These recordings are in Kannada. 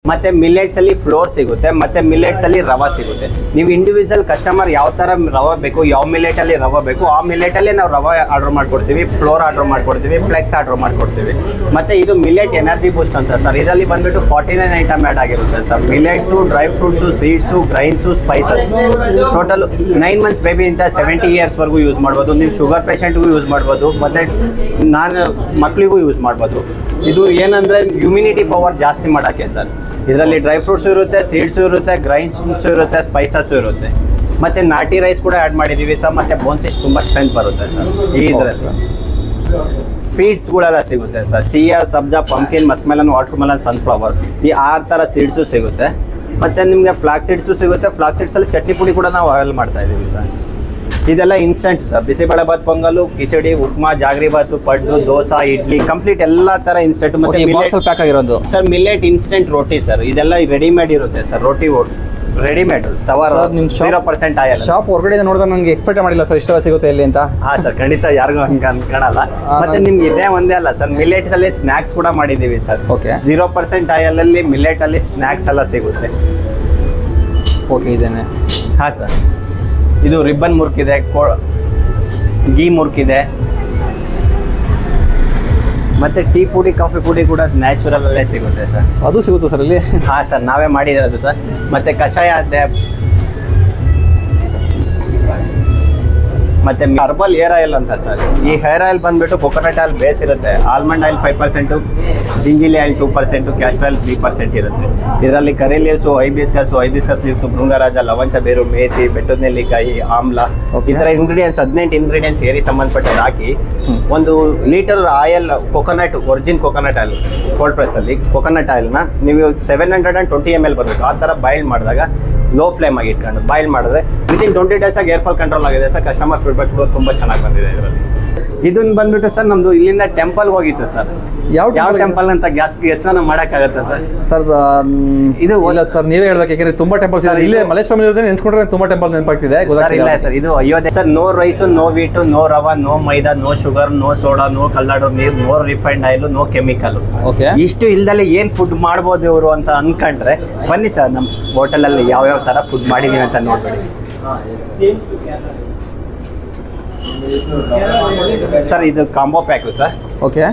ಮತ್ತೆ ಮಿಲೆಟ್ಸ್ ಅಲ್ಲಿ ಫ್ಲೋರ್ ಸಿಗುತ್ತೆ, ಮತ್ತೆ ಮಿಲೆಟ್ಸ್ ಅಲ್ಲಿ ರವಾ ಸಿಗುತ್ತೆ. ನೀವು ಇಂಡಿವಿಜುವಲ್ ಕಸ್ಟಮರ್ ಯಾವ ತರ ರವಾ ಬೇಕು, ಯಾವ ಮಿಲೆಟ್ ಅಲ್ಲಿ ರವಾ ಬೇಕು, ಆ ಮಿಲೆಟ್ ಅಲ್ಲಿ ನಾವು ರವಾ ಆರ್ಡರ್ ಮಾಡ್ಕೊಡ್ತೀವಿ, ಫ್ಲೋರ್ ಆರ್ಡರ್ ಮಾಡ್ಕೊಡ್ತೀವಿ, ಫ್ಲೆಕ್ಸ್ ಆರ್ಡರ್ ಮಾಡ್ಕೊಡ್ತೀವಿ. ಮತ್ತೆ ಇದು ಮಿಲೆಟ್ ಎನರ್ಜಿ ಬೂಸ್ಟ್ ಅಂತ ಸರ್. ಇದರಲ್ಲಿ ಬಂದ್ಬಿಟ್ಟು 49 ಐಟಮ್ ಆ್ಯಡ್ ಆಗಿರುತ್ತೆ sir. Millets, dry fruits, seeds, grains, spices. Total 9 months ಬೇಬಿಯಿಂದ 70 ಇಯರ್ಸ್ವರೆಗೂ ಯೂಸ್ ಮಾಡ್ಬೋದು. ನೀವು ಶುಗರ್ ಪೇಷಂಟ್ಗೂ ಯೂಸ್ ಮಾಡ್ಬೋದು, ಮತ್ತೆ ಮಕ್ಕಳಿಗೂ ಯೂಸ್ ಮಾಡ್ಬೋದು. ಇದು ಏನಂದ್ರೆ ಇಮ್ಯುನಿಟಿ ಪವರ್ ಜಾಸ್ತಿ ಮಾಡೋಕ್ಕೆ ಸರ್. ಇದರಲ್ಲಿ ಡ್ರೈ ಫ್ರೂಟ್ಸ್ ಇರುತ್ತೆ, ಸೀಡ್ಸು ಇರುತ್ತೆ, ಗ್ರೈನ್ಸ್ ಇರುತ್ತೆ, ಸ್ಪೈಸಸ್ ಇರುತ್ತೆ. ಮತ್ತೆ ನಾಟಿ ರೈಸ್ ಕೂಡ ಆ್ಯಡ್ ಮಾಡಿದ್ದೀವಿ ಸರ್. ಮತ್ತೆ ಬೋನ್ಸಿಸ್ ತುಂಬ ಸ್ಟ್ರೆಂತ್ ಬರುತ್ತೆ ಸರ್ ಈ ಇದರಲ್ಲಿ. ಸೀಡ್ಸ್ಗಳೆಲ್ಲ ಸಿಗುತ್ತೆ sir. Chia, sabja, pumpkin, ಮಸ್ಮೆಲನ್, watermelon, sunflower, ಈ 6 ಥರ ಸೀಡ್ಸು ಸಿಗುತ್ತೆ. ಮತ್ತು ನಿಮಗೆ ಫ್ಲಾಕ್ ಸೀಡ್ಸು ಸಿಗುತ್ತೆ. ಫ್ಲಾಕ್ ಸೀಡ್ಸಲ್ಲಿ ಚಟ್ನಿ ಪುಡಿ ಕೂಡ ನಾವು ಅವೈಲ್ ಮಾಡ್ತಾ ಇದ್ದೀವಿ ಸರ್. ಇದೆಲ್ಲ instant sir. Bisi bele bath, pongal, khichdi, upma, jaggery bath, paddu, dosa, idli, complete ಎಲ್ಲ ಥರ ಇನ್ಸ್ಟೆಂಟ್. ಮತ್ತೆ ಪ್ಯಾಕ್ ಆಗಿರೋದು sir millet instant roti sir. ಇದೆಲ್ಲ ರೆಡಿಮೇಡ್ ಇರುತ್ತೆ ಸರ್. ರೋಟಿ ರೆಡಿಮೇಡ್ ತವರ್ 0% ಆಯಿಲ್. ಶಾಪ್ ಹೊರಗಡೆ ನೋಡಿದ್ರೆ ನನಗೆ ಎಕ್ಸ್ಪೆಕ್ಟ್ ಮಾಡಿಲ್ಲ ಸರ್ ಇಷ್ಟೆಲ್ಲ ಸಿಗುತ್ತೆ ಇಲ್ಲಿ ಅಂತ. ಹಾಂ ಸರ್, ಖಂಡಿತ ಯಾರಿಗೂ ಹಂಗೆ ಅನ್ಕೊಳಲ್ಲ. ಮತ್ತೆ ನಿಮ್ಗೆ ಇದೇ ಒಂದೇ ಅಲ್ಲ ಸರ್, ಮಿಲೆಟ್ಸ್ ಅಲ್ಲಿ ಸ್ನ್ಯಾಕ್ಸ್ ಕೂಡ ಮಾಡಿದ್ದೀವಿ ಸರ್. ಓಕೆ, 0% ಆಯಿಲ್ ಅಲ್ಲಿ ಮಿಲೆಟ್ ಅಲ್ಲಿ ಸ್ನ್ಯಾಕ್ಸ್ ಎಲ್ಲ ಸಿಗುತ್ತೆ. ಓಕೆ, ಇದೇನೆ. ಹಾಂ ಸರ್, ಇದು ರಿಬ್ಬನ್ ಮುರ್ಕಿದೆ, ಗೀ ಮುರ್ಕಿದೆ, ಮತ್ತೆ ಟೀ ಪುಡಿ, ಕಾಫಿ ಪುಡಿ ಕೂಡ ನ್ಯಾಚುರಲ್ ಅಲ್ಲೇ ಸಿಗುತ್ತೆ ಸರ್. ಅದು ಸಿಗುತ್ತೆ ಸರ್ ಇಲ್ಲಿ? ಹಾಂ ಸರ್, ನಾವೇ ಮಾಡಿರೋದು ಸರ್. ಮತ್ತೆ ಕಷಾಯ ಇದೆ, ಮತ್ತೆ ಹರ್ಬಲ್ ಹೇರ್ ಆಯಿಲ್ ಅಂತ ಸರ್. ಈ ಹೇರ್ ಆಯಿಲ್ ಬಂದ್ಬಿಟ್ಟು ಕೊಕೊನಟ್ ಆಯಿಲ್ ಬೇಸ್ ಇರುತ್ತೆ, almond oil 5%, gingelly oil 2%, castor oil 3% ಇರುತ್ತೆ. ಇದರಲ್ಲಿ ಕರಿ ಲೀವ್ಸು, ಹೈಬಿಸ್ಕಸ್ ಲೀವ್ಸು, ಭೃಂಗರಾಜ, ಲವಂಚ ಬೇರು, ಮೇಥಿ, ಬೆಟ್ಟದ ನೆಲ್ಲಿಕಾಯಿ, ಆಮ್ಲ, ಈ ಥರ ಇಂಗ್ರೀಡಿಯೆಂಟ್ಸ್ 18 ಇಂಗ್ರೀಡಿಯೆಂಟ್ಸ್ ಏರಿ ಸಂಬಂಧಪಟ್ಟದ್ದು ಹಾಕಿ 1 litre oil, coconut, origin coconut oil, cold ಪ್ರೆಸ್ಸಲ್ಲಿ ಕೊಕೊನಟ್ ಆಯಿಲ್ನ ನೀವು 720 ml ಬರಬೇಕು. ಆ ಥರ ಬಾಯ್ಲ್ ಮಾಡಿದಾಗ ಲೋ ಫ್ಲೇಮ್ ಆಗಿ ಇಟ್ಕೊಂಡು ಬಾಯ್ಲ್ ಮಾಡಿದ್ರೆ ವಿತಿನ್ 20 days ಆಗಿ ಏರ್ ಫಾಲ್ ಕಂಟ್ರೋಲ್ ಆಗಿದೆ ಸರ್. ಕಸ್ಟಮರ್ ಫೀಡ್ಬ್ಯಾಕ್ ಕೂಡ ತುಂಬ ಚೆನ್ನಾಗಿ ಬಂದಿದೆ ಇದರಲ್ಲಿ. ಇದನ್ನ ಬಂದ್ಬಿಟ್ಟು ಸರ್ ನಮ್ದು ಇಲ್ಲಿಂದ ಟೆಂಪಲ್ಗೆ ಹೋಗಿತ್ತು ಸರ್. ಯಾವ ಟೆಂಪಲ್ ಅಂತ ಹೆಸರನ್ನ ಮಾಡೋಕ್ಕಾಗತ್ತೆ ಸರ್? ಸರ್ ಇದು ಇಲ್ಲ ಸರ್, ನೀವೇ ಹೇಳ್ಬೇಕು, ಯಾಕಂದ್ರೆ ತುಂಬಾ ಟೆಂಪಲ್ಸ್ ಇದೆ ಇಲ್ಲಿ. ಮಲ್ಲೇಶ್ವರಂ ಇರೋದೇ ನೆನ್ಸ್ಕೊಂಡ್ರೆ ತುಂಬಾ ಟೆಂಪಲ್ ನೆನಪಾಗ್ತಿದೆ. ಇಲ್ಲ ಸರ್, ಇದು Ayodhya sir. No rice, no wheat, no rava, no maida, no sugar, no soda, no ಕಲ್ಲಡೋ ನೀರು, no refined oil, no chemical. Okay, ಇಷ್ಟು ಇಲ್ದಲೆ ಏನ್ ಫುಡ್ ಮಾಡ್ಬೋದು ಇವರು ಅಂತ ಅನ್ಕೊಂಡ್ರೆ ಬನ್ನಿ ಸರ್, ನಮ್ಮ ಹೋಟೆಲಲ್ಲಿ ಯಾವ್ಯಾವ ತರ ಫುಡ್ ಮಾಡಿದೀವಿ ಅಂತ ನೋಡ್ಬೇಡಿ ಸರ್. ಇದು ಕಾಂಬೋ ಪ್ಯಾಕ್ ಸರ್. ಓಕೆ,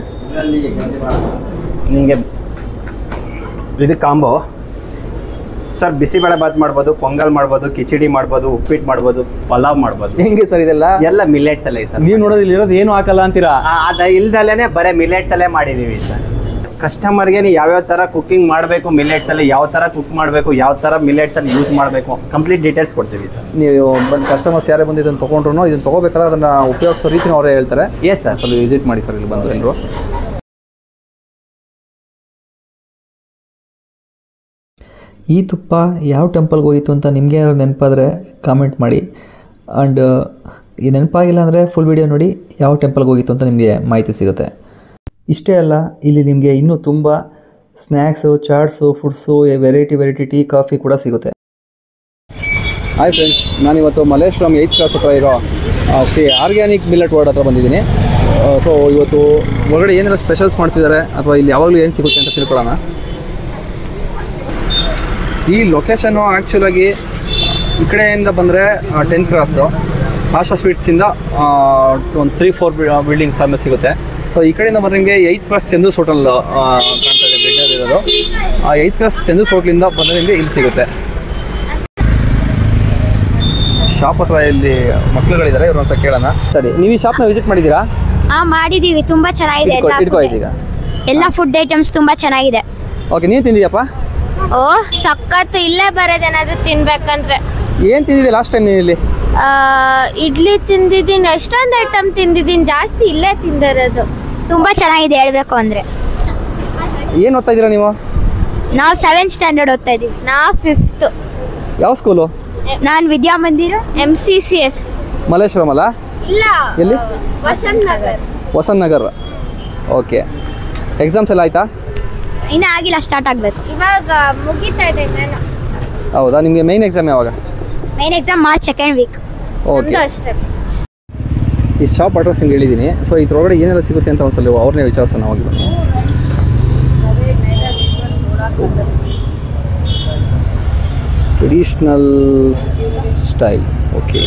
ನಿಮಗೆ ಇದು ಕಾಂಬೋ ಸರ್. ಬಿಸಿಬೇಳೆಬಾತ್ ಮಾಡ್ಬೋದು, ಪೊಂಗಲ್ ಮಾಡ್ಬೋದು, ಕಿಚಡಿ ಮಾಡ್ಬೋದು, ಉಪ್ಪಿಟ್ಟು ಮಾಡ್ಬೋದು, ಪಲಾವ್ ಮಾಡ್ಬೋದು. ಹೆಂಗೆ ಸರ್ ಇದೆಲ್ಲ ಮಿಲೆಟ್ಸ್ ಅಲ್ಲೇ ಸರ್. ನೀವು ನೋಡೋದು ಇಲ್ಲಿರೋದು ಏನು ಹಾಕಲ್ಲ ಅಂತೀರಾ? ಅದ ಇಲ್ದಲೇನೆ ಬರೀ ಮಿಲೆಟ್ಸ್ ಅಲ್ಲೇ ಮಾಡಿದೀವಿ ಸರ್. ಕಸ್ಟಮರ್ಗೆ ಯಾವ್ಯಾವ ಥರ ಕುಕ್ಕಿಂಗ್ ಮಾಡಬೇಕು, ಮಿಲೆಟ್ಸಲ್ಲಿ ಯಾವ ಥರ ಕುಕ್ ಮಾಡಬೇಕು, ಯಾವ ಥರ ಮಿಲೆಟ್ಸಲ್ಲಿ ಯೂಸ್ ಮಾಡಬೇಕು, ಕಂಪ್ಲೀಟ್ ಡೀಟೇಲ್ಸ್ ಕೊಡ್ತೀವಿ ಸರ್. ನೀವು ಕಸ್ಟಮರ್ಸ್ ಯಾರೇ ಬಂದು ಇದನ್ನು ತೊಗೊಂಡ್ರು ಇದನ್ನು ತೊಗೋಬೇಕಾದ್ರೆ ಅದನ್ನು ಉಪಯೋಗಿಸೋ ರೀತಿನ ಅವರೇ ಹೇಳ್ತಾರೆ. ಎಸ್ ಸರ್, ಸ್ವಲ್ಪ ವಿಸಿಟ್ ಮಾಡಿ ಸರ್ ಇಲ್ಲಿ ಬಂದು ಎಲ್ಲರೂ. ಈ ತುಪ್ಪ ಯಾವ ಟೆಂಪಲ್ಗೆ ಹೋಗಿತ್ತು ಅಂತ ನಿಮಗೆ ಏನಾದ್ರು ನೆನಪಾದರೆ ಕಾಮೆಂಟ್ ಮಾಡಿ. ಆ್ಯಂಡ್ ಈ ನೆನಪಾಗಿಲ್ಲ ಅಂದರೆ ಫುಲ್ ವಿಡಿಯೋ ನೋಡಿ ಯಾವ ಟೆಂಪಲ್ಗೆ ಹೋಗಿತ್ತು ಅಂತ ನಿಮಗೆ ಮಾಹಿತಿ ಸಿಗುತ್ತೆ. ಇಷ್ಟೇ ಅಲ್ಲ, ಇಲ್ಲಿ ನಿಮಗೆ ಇನ್ನೂ ತುಂಬ snacks, chaats, foods, variety tea, coffee ಕೂಡ ಸಿಗುತ್ತೆ. ಹಾಯ್ ಫ್ರೆಂಡ್ಸ್, ನಾನಿವತ್ತು ಮಲ್ಲೇಶ್ವರಂ 8th ಕ್ರಾಸ್ ಹತ್ರ ಇರೋ ಶ್ರೀ ಆರ್ಗ್ಯಾನಿಕ್ ಮಿಲೆಟ್ ವರ್ಲ್ಡ್ ಹತ್ರ ಬಂದಿದ್ದೀನಿ. ಸೊ ಇವತ್ತು ಹೊರಗಡೆ ಏನೆಲ್ಲ ಸ್ಪೆಷಲ್ಸ್ ಮಾಡ್ತಿದ್ದಾರೆ ಅಥವಾ ಇಲ್ಲಿ ಯಾವಾಗಲೂ ಏನು ಸಿಗುತ್ತೆ ಅಂತ ತಿಳ್ಕೊಳ್ಳೋಣ. ಈ ಲೊಕೇಶನ್ನು ಆ್ಯಕ್ಚುಲಾಗಿ ಈ ಕಡೆಯಿಂದ ಬಂದರೆ 10th ಕ್ರಾಸು ಆಶಾ ಸ್ವೀಟ್ಸಿಂದ ಒಂದು 3-4 ಬಿಲ್ಡಿಂಗ್ಸ್ ಆಮೇಲೆ ಸಿಗುತ್ತೆ. ಸೊ ಈ ಕಡೆಯಿಂದ ಬಂದಂಗೆ 8th ಕ್ರಾಸ್ ಚಂದೂಸ್ ಹೋಟೆಲ್ ಕಾಣ್ತಾ ಇದೆ, ಇರೋದು. ಆ 8th ಕ್ರಾಸ್ ಚಂದೂಸ್ ಹೋಟ್ಲಿಂದ ಬಂದರೆ ನಿಮಗೆ ಇಲ್ಲಿ ಸಿಗುತ್ತೆ. ಶಾಪ್ ಹತ್ರ ಇಲ್ಲಿ ಮಕ್ಕಳುಗಳಿದ್ದಾರೆ, ಇವ್ರು ಒಂದ್ಸಲ ಕೇಳೋಣ. ಸರಿ, ನೀವು ಈ ಶಾಪ್ನ ವಿಸಿಟ್ ಮಾಡಿದ್ದೀರಾ? ಮಾಡಿದ್ದೀವಿ, ತುಂಬಾ ಚೆನ್ನಾಗಿದೆ. ಎಲ್ಲ ಫುಡ್ ಐಟಮ್ಸ್ ತುಂಬಾ ಚೆನ್ನಾಗಿದೆ. ಓಕೆ, ನೀವು ತಿಂದಿದ್ಯಪ್ಪ? ಓ ಸಖತ್ತು. ಇಲ್ಲೇ ಬರೋದೇನಾದ್ರೂ ತಿನ್ಬೇಕಂದ್ರೆ. ಏನು ತಿಂದಿದ್ದೆ ಲಾಸ್ಟ್ ಟೈಮ್ ನೀವು ಇಲ್ಲಿ? ಇಡ್ಲಿ ತಿಂದಿದ್ದೀನಿ, ಎಷ್ಟೊಂದು ಐಟಮ್ ತಿಂದಿದ್ದೀನಿ, ಜಾಸ್ತಿ ಇಲ್ಲೇ ತಿಂದಿರೋದು. ತುಂಬಾ ಚೆನ್ನಾಗಿದೆ ಹೇಳ್ಬೇಕು ಅಂದ್ರೆ. ಏನು ಓದ್ತಾ ಇದ್ದೀರಾ ನೀವು? ನಾವು 7th ಸ್ಟ್ಯಾಂಡರ್ಡ್ ಓದ್ತಾ ಇದ್ದೀವಿ. ನಾವು 5th. ಯಾವ ಸ್ಕೂಲು? ನಾನು ವಿದ್ಯಾಮಂದಿರ MCCS. ಮಲ್ಲೇಶ್ವರಂ ಅಲ್ಲ? ಇಲ್ಲ, ಎಲ್ಲಿ? ವಸಂತ್ ನಗರ್. ಓಕೆ, ಎಕ್ಸಾಮ್ಸ್ ಎಲ್ಲ ಆಯ್ತಾ? ಇನ್ನೂ ಆಗಿಲ್ಲ, ಸ್ಟಾರ್ಟ್ ಆಗಬೇಕು. ಇವಾಗ ಮುಗಿತಾ ಇದೆ ನಾನು. ಹೌದಾ? ನಿಮಗೆ ಮೇನ್ ಎಕ್ಸಾಮ್ ಯಾವಾಗ? Main exam March 2nd week. Okay, ಈ ಶಾಪ್ ಅಡ್ರೆಸ್ ನಿಮ್ಗೆ ಹೇಳಿದ್ದೀನಿ. ಸೊ ಇದ್ರೊಳಗಡೆ ಏನೆಲ್ಲ ಸಿಗುತ್ತೆ ಅಂತ ಒಂದ್ಸಲ ಅವ್ರನ್ನೇ ವಿಚಾರಿಸೋಣ. ಹೋಗಿ traditional style. Okay,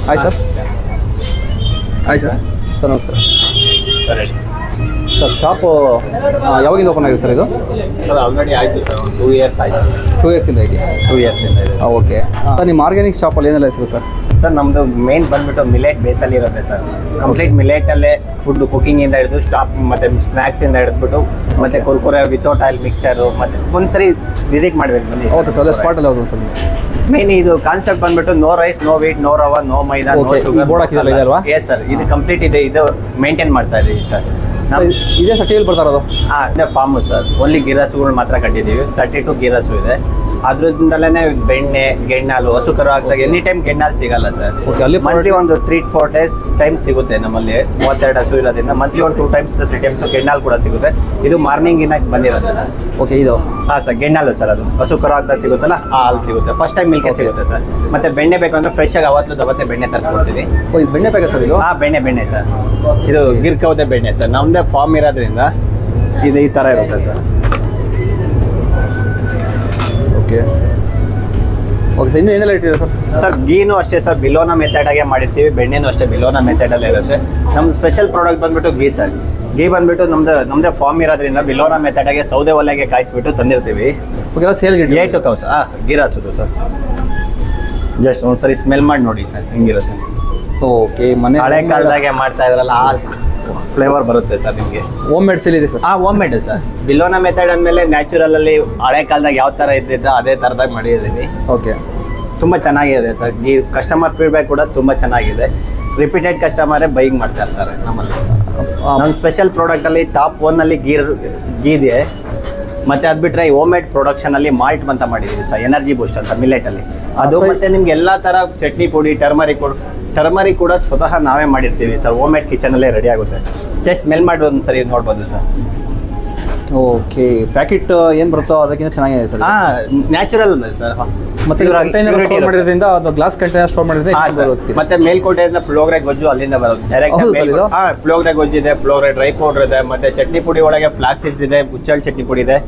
hi sir. Hi sir. Sir ನಮಸ್ಕಾರ. ಸರ್ ಶಾಪು ಯಾವಾಗಿಂದ ಓಪನ್ ಆಗಿದೆ ಸರ್ ಇದು? ಸರ್ ಆಲ್ರೆಡಿ ಆಯಿತು ಸರ್, 2 ಇಯರ್ಸ್ ಆಯಿತು. 2 ಇಯರ್ಸಿಂದ ಇದೆಯಾ? 2 ಇಯರ್ಸಿಂದ ಇದೆ. ಓಕೆ ಸರ್, ನಿಮ್ಮ ಆರ್ಗ್ಯಾನಿಕ್ ಶಾಪಲ್ಲಿ ಏನೆಲ್ಲ ಸಿಗುತ್ತೆ ಸರ್? ಸರ್ ನಮ್ಮದು ಮೇನ್ ಬಂದ್ಬಿಟ್ಟು ಮಿಲೆಟ್ ಬೇಸಲ್ಲಿ ಇರುತ್ತೆ ಸರ್. ಕಂಪ್ಲೀಟ್ ಮಿಲೆಟಲ್ಲೇ ಫುಡ್ ಕುಕಿಂಗಿಂದ ಹಿಡಿದು ಸ್ಟಾಪ್ ಮತ್ತು ಸ್ನ್ಯಾಕ್ಸಿಂದ ಹಿಡಿದ್ಬಿಟ್ಟು ಮತ್ತು ಕುರ್ಕುರೆ ವಿತೌಟ್ ಆಯಿಲ್ ಮಿಕ್ಚರು ಮತ್ತು ಒಂದ್ಸರಿ ವಿಸಿಟ್ ಮಾಡಬೇಕು ಬನ್ನಿ. ಓಕೆ ಸರ್, ಅಲ್ಲೇ ಸ್ಪಾಟಲ್ಲಿ ಯಾವುದು ಸರ್? ಮೇನ್ ಇದು ಕಾನ್ಸೆಪ್ಟ್ ಬಂದ್ಬಿಟ್ಟು no rice, no wheat, no rava, no maida, no Okay, ಈ ಶುಗರ್. ಬೋರ್ಡ್ ಹಾಕಿದಲ್ಲ ಇದೆ ಅಲ್ವಾ? ಎಸ್ ಸರ್, ಇದು ಕಂಪ್ಲೀಟ್ ಇದೆ. ಇದು ಮೇಂಟೈನ್ ಮಾಡ್ತಾ ಇದ್ದೀವಿ ಸರ್. ಇದೇ ಸರ್ ಟಿವಿಲಿ ಬರ್ತಾ ಇರೋದು? ಇದೇ ಫಾರ್ಮು ಸರ್. ಓನ್ಲಿ ಗಿರಸುಗಳು ಮಾತ್ರ ಕಟ್ಟಿದ್ದೀವಿ. 32 ಗಿರಸು ಇದೆ. ಅದ್ರಿಂದಲೇ ಬೆಣ್ಣೆ, ಗೆಣ್ಣಾಲು, ಹಸು ಕರು ಹಾಕಿದಾಗ ಎನಿ ಟೈಮ್ ಗೆಣ್ಣಾಲು ಸಿಗಲ್ಲ ಸರ್. Okay, ಅಲ್ಲಿ ಮಂತ್ಲಿ ಒಂದು 3-4 ಟೈಮ್ ಸಿಗುತ್ತೆ ನಮ್ಮಲ್ಲಿ. 32 ಹಸು ಇರೋದ್ರಿಂದ ಮಂತ್ಲಿ ಒಂದು 2 ಟೈಮ್ಸ್ 3 ಟೈಮ್ಸ್ ಗೆಣ್ಣಾಲು ಕೂಡ ಸಿಗುತ್ತೆ. ಇದು ಮಾರ್ನಿಂಗ್ ಇನ್ನಕ್ಕೆ ಬಂದಿರೋದು ಸರ್. ಓಕೆ, ಇದು ಹಾಂ ಸರ್, ಗೆಣ್ಣಾಲು ಸರ್. ಅದು ಹಸು ಕರು ಹಾಕಿದಾಗ ಸಿಗುತ್ತಲ್ಲ, ಆ ಹಾಲು ಸಿಗುತ್ತೆ. ಫಸ್ಟ್ ಟೈಮ್ ಮಿಲ್ಕೆ ಸಿಗುತ್ತೆ ಸರ್. ಮತ್ತೆ ಬೆಣ್ಣೆ ಬೇಕಂದ್ರೆ ಫ್ರೆಶ್ ಆಗಿ ಅವತ್ತೇ ಬೆಣ್ಣೆ ತರಿಸ್ಕೊಡ್ತೀವಿ. ಇದು ಬೆಣ್ಣೆ ಪ್ಯಾಕೆಟ್ ಸರ್ ಇದು? ಬೆಣ್ಣೆ ಸರ್. ಇದು ಗಿರ್ಕೌದೆ ಬೆಣ್ಣೆ ಸರ್. ನಮ್ಮದೇ ಫಾರ್ಮ್ ಇರೋದ್ರಿಂದ ಇದು ಈ ಥರ ಇರುತ್ತೆ ಸರ್. ಓಕೆ ಓಕೆ ಸರ್, ಇನ್ನೂ ಏನೆಲ್ಲ ಇಟ್ಟಿದೆ ಸರ್? ಸರ್ ಗೀನು ಅಷ್ಟೇ ಸರ್, ಬಿಲೋನಾ ಮೆಥಡಾಗೆ ಮಾಡಿರ್ತೀವಿ. ಬೆಣ್ಣೆನೂ ಅಷ್ಟೇ ಬಿಲೋನಾ ಮೆಥಡಲ್ಲೇ ಇರುತ್ತೆ. ನಮ್ಮ ಸ್ಪೆಷಲ್ ಪ್ರಾಡಕ್ಟ್ ಬಂದ್ಬಿಟ್ಟು ಗೀ ಸರ್. ಗೀ ಬಂದ್ಬಿಟ್ಟು ನಮ್ಮದೇ ಫಾರ್ಮ್ ಇರೋದ್ರಿಂದ ಬಿಲೋನಾ ಮೆಥಡಾಗೆ ಸೌದೆ ಒಲೆಗೆ ಕಾಯಿಸ್ಬಿಟ್ಟು ತಂದಿರ್ತೀವಿ. ಓಕೆ, ಸೇಲ್ ಗಿಡ 8 ಕೌಸ್ ಗೀರಾಸುದು ಸರ್. ಜಸ್ಟ್ ಒಂದ್ಸರಿ ಸ್ಮೆಲ್ ಮಾಡಿ ನೋಡಿ ಸರ್, ಹಿಂಗಿರುತ್ತೆ. ಓಕೆ, ಮನೆ ಹಳೆ ಕಾಲದಾಗೆ ಮಾಡ್ತಾ ಇದ್ರಲ್ಲ, ಆ ಫ್ಲೇವರ್ ಬರುತ್ತೆ ಸರ್ ನಿಮಗೆ. ಹೋಮ್ ಮೇಡ್ ಸೇಲ್ ಇದೆ sir? Home made sir. Bilona method ಅಂದಮೇಲೆ ನ್ಯಾಚುರಲ್ ಅಲ್ಲಿ ಹಳೆ ಕಾಲದಾಗ ಯಾವ ಥರ ಇದ್ದಿದ್ದ ಅದೇ ಥರದಾಗ ಮಾಡಿದ್ದೀವಿ. ಓಕೆ, ತುಂಬ ಚೆನ್ನಾಗಿದೆ ಸರ್. ಈ ಕಸ್ಟಮರ್ ಫೀಡ್ಬ್ಯಾಕ್ ಕೂಡ ತುಂಬ ಚೆನ್ನಾಗಿದೆ. ರಿಪೀಟೆಡ್ ಕಸ್ಟಮರೇ ಬೈಯಿಂಗ್ ಮಾಡ್ತಾ ಇರ್ತಾರೆ ನಮ್ಮಲ್ಲಿ. ನಮ್ಮ ಸ್ಪೆಷಲ್ ಪ್ರಾಡಕ್ಟಲ್ಲಿ ಟಾಪ್ 1 ಗೀ ಇದೆ. ಮತ್ತು ಅದು ಬಿಟ್ಟರೆ ಹೋಮ್ ಮೇಡ್ ಪ್ರೊಡಕ್ಷನಲ್ಲಿ ಮಾಲ್ಟ್ ಅಂತ ಮಾಡಿದ್ದೀವಿ ಸರ್, ಎನರ್ಜಿ ಬೂಸ್ಟ್ ಅಂತ ಮಿಲೆಟಲ್ಲಿ. ಅದು ಮತ್ತು ನಿಮ್ಗೆ ಎಲ್ಲ ಥರ ಚಟ್ನಿ ಪುಡಿ, ಟರ್ಮರಿಕ್ ಕೂಡ ಸ್ವತಃ ನಾವೇ ಮಾಡಿರ್ತೀವಿ ಸರ್. ಹೋಮ್ ಮೇಡ್ ಕಿಚನಲ್ಲೇ ರೆಡಿ ಆಗುತ್ತೆ. ಜಸ್ಟ್ ಸ್ಮೆಲ್ ಮಾಡಿ ಒಂದು ಸರಿ ನೋಡ್ಬೋದು ಸರ್. ಓಕೆ, ಪ್ಯಾಕೆಟ್ ಏನು ಬರುತ್ತೋ ಅದಕ್ಕಿಂತ ಚೆನ್ನಾಗಿದೆ ಸರ್. Natural sir. ಮತ್ತೆ ಕಂಟೈನರ್ ಸ್ಟೋರ್ ಮಾಡಿರೋದ್ರಿಂದ ಅದು ಗ್ಲಾಸ್ ಕಂಟೈನರ್ ಸ್ಟೋರ್ ಮಾಡಿರೋದ್ರಿಂದ ಮತ್ತೆ ಮೇಲ್ಕೋಟೆಯಿಂದ ಪುಳಿಯೋಗರೆ ಗೊಜ್ಜು ಅಲ್ಲಿಂದ ಬರುತ್ತೆ ಡೈರೆಕ್ಟ್. ಪುಳಿಯೋಗರೆ ಗೊಜ್ಜು ಇದೆ, ಪುಳಿಯೋಗರೆ ಡ್ರೈ ಪೌಡರ್ ಇದೆ, ಮತ್ತೆ ಚಟ್ನಿ ಪುಡಿ ಒಳಗೆ ಫ್ಲಾಕ್ಸ್ ಸೀಡ್ಸ್ ಇದೆ, ಹುಚ್ಚಲ್ ಚಟ್ನಿ ಪುಡಿ ಇದೆ.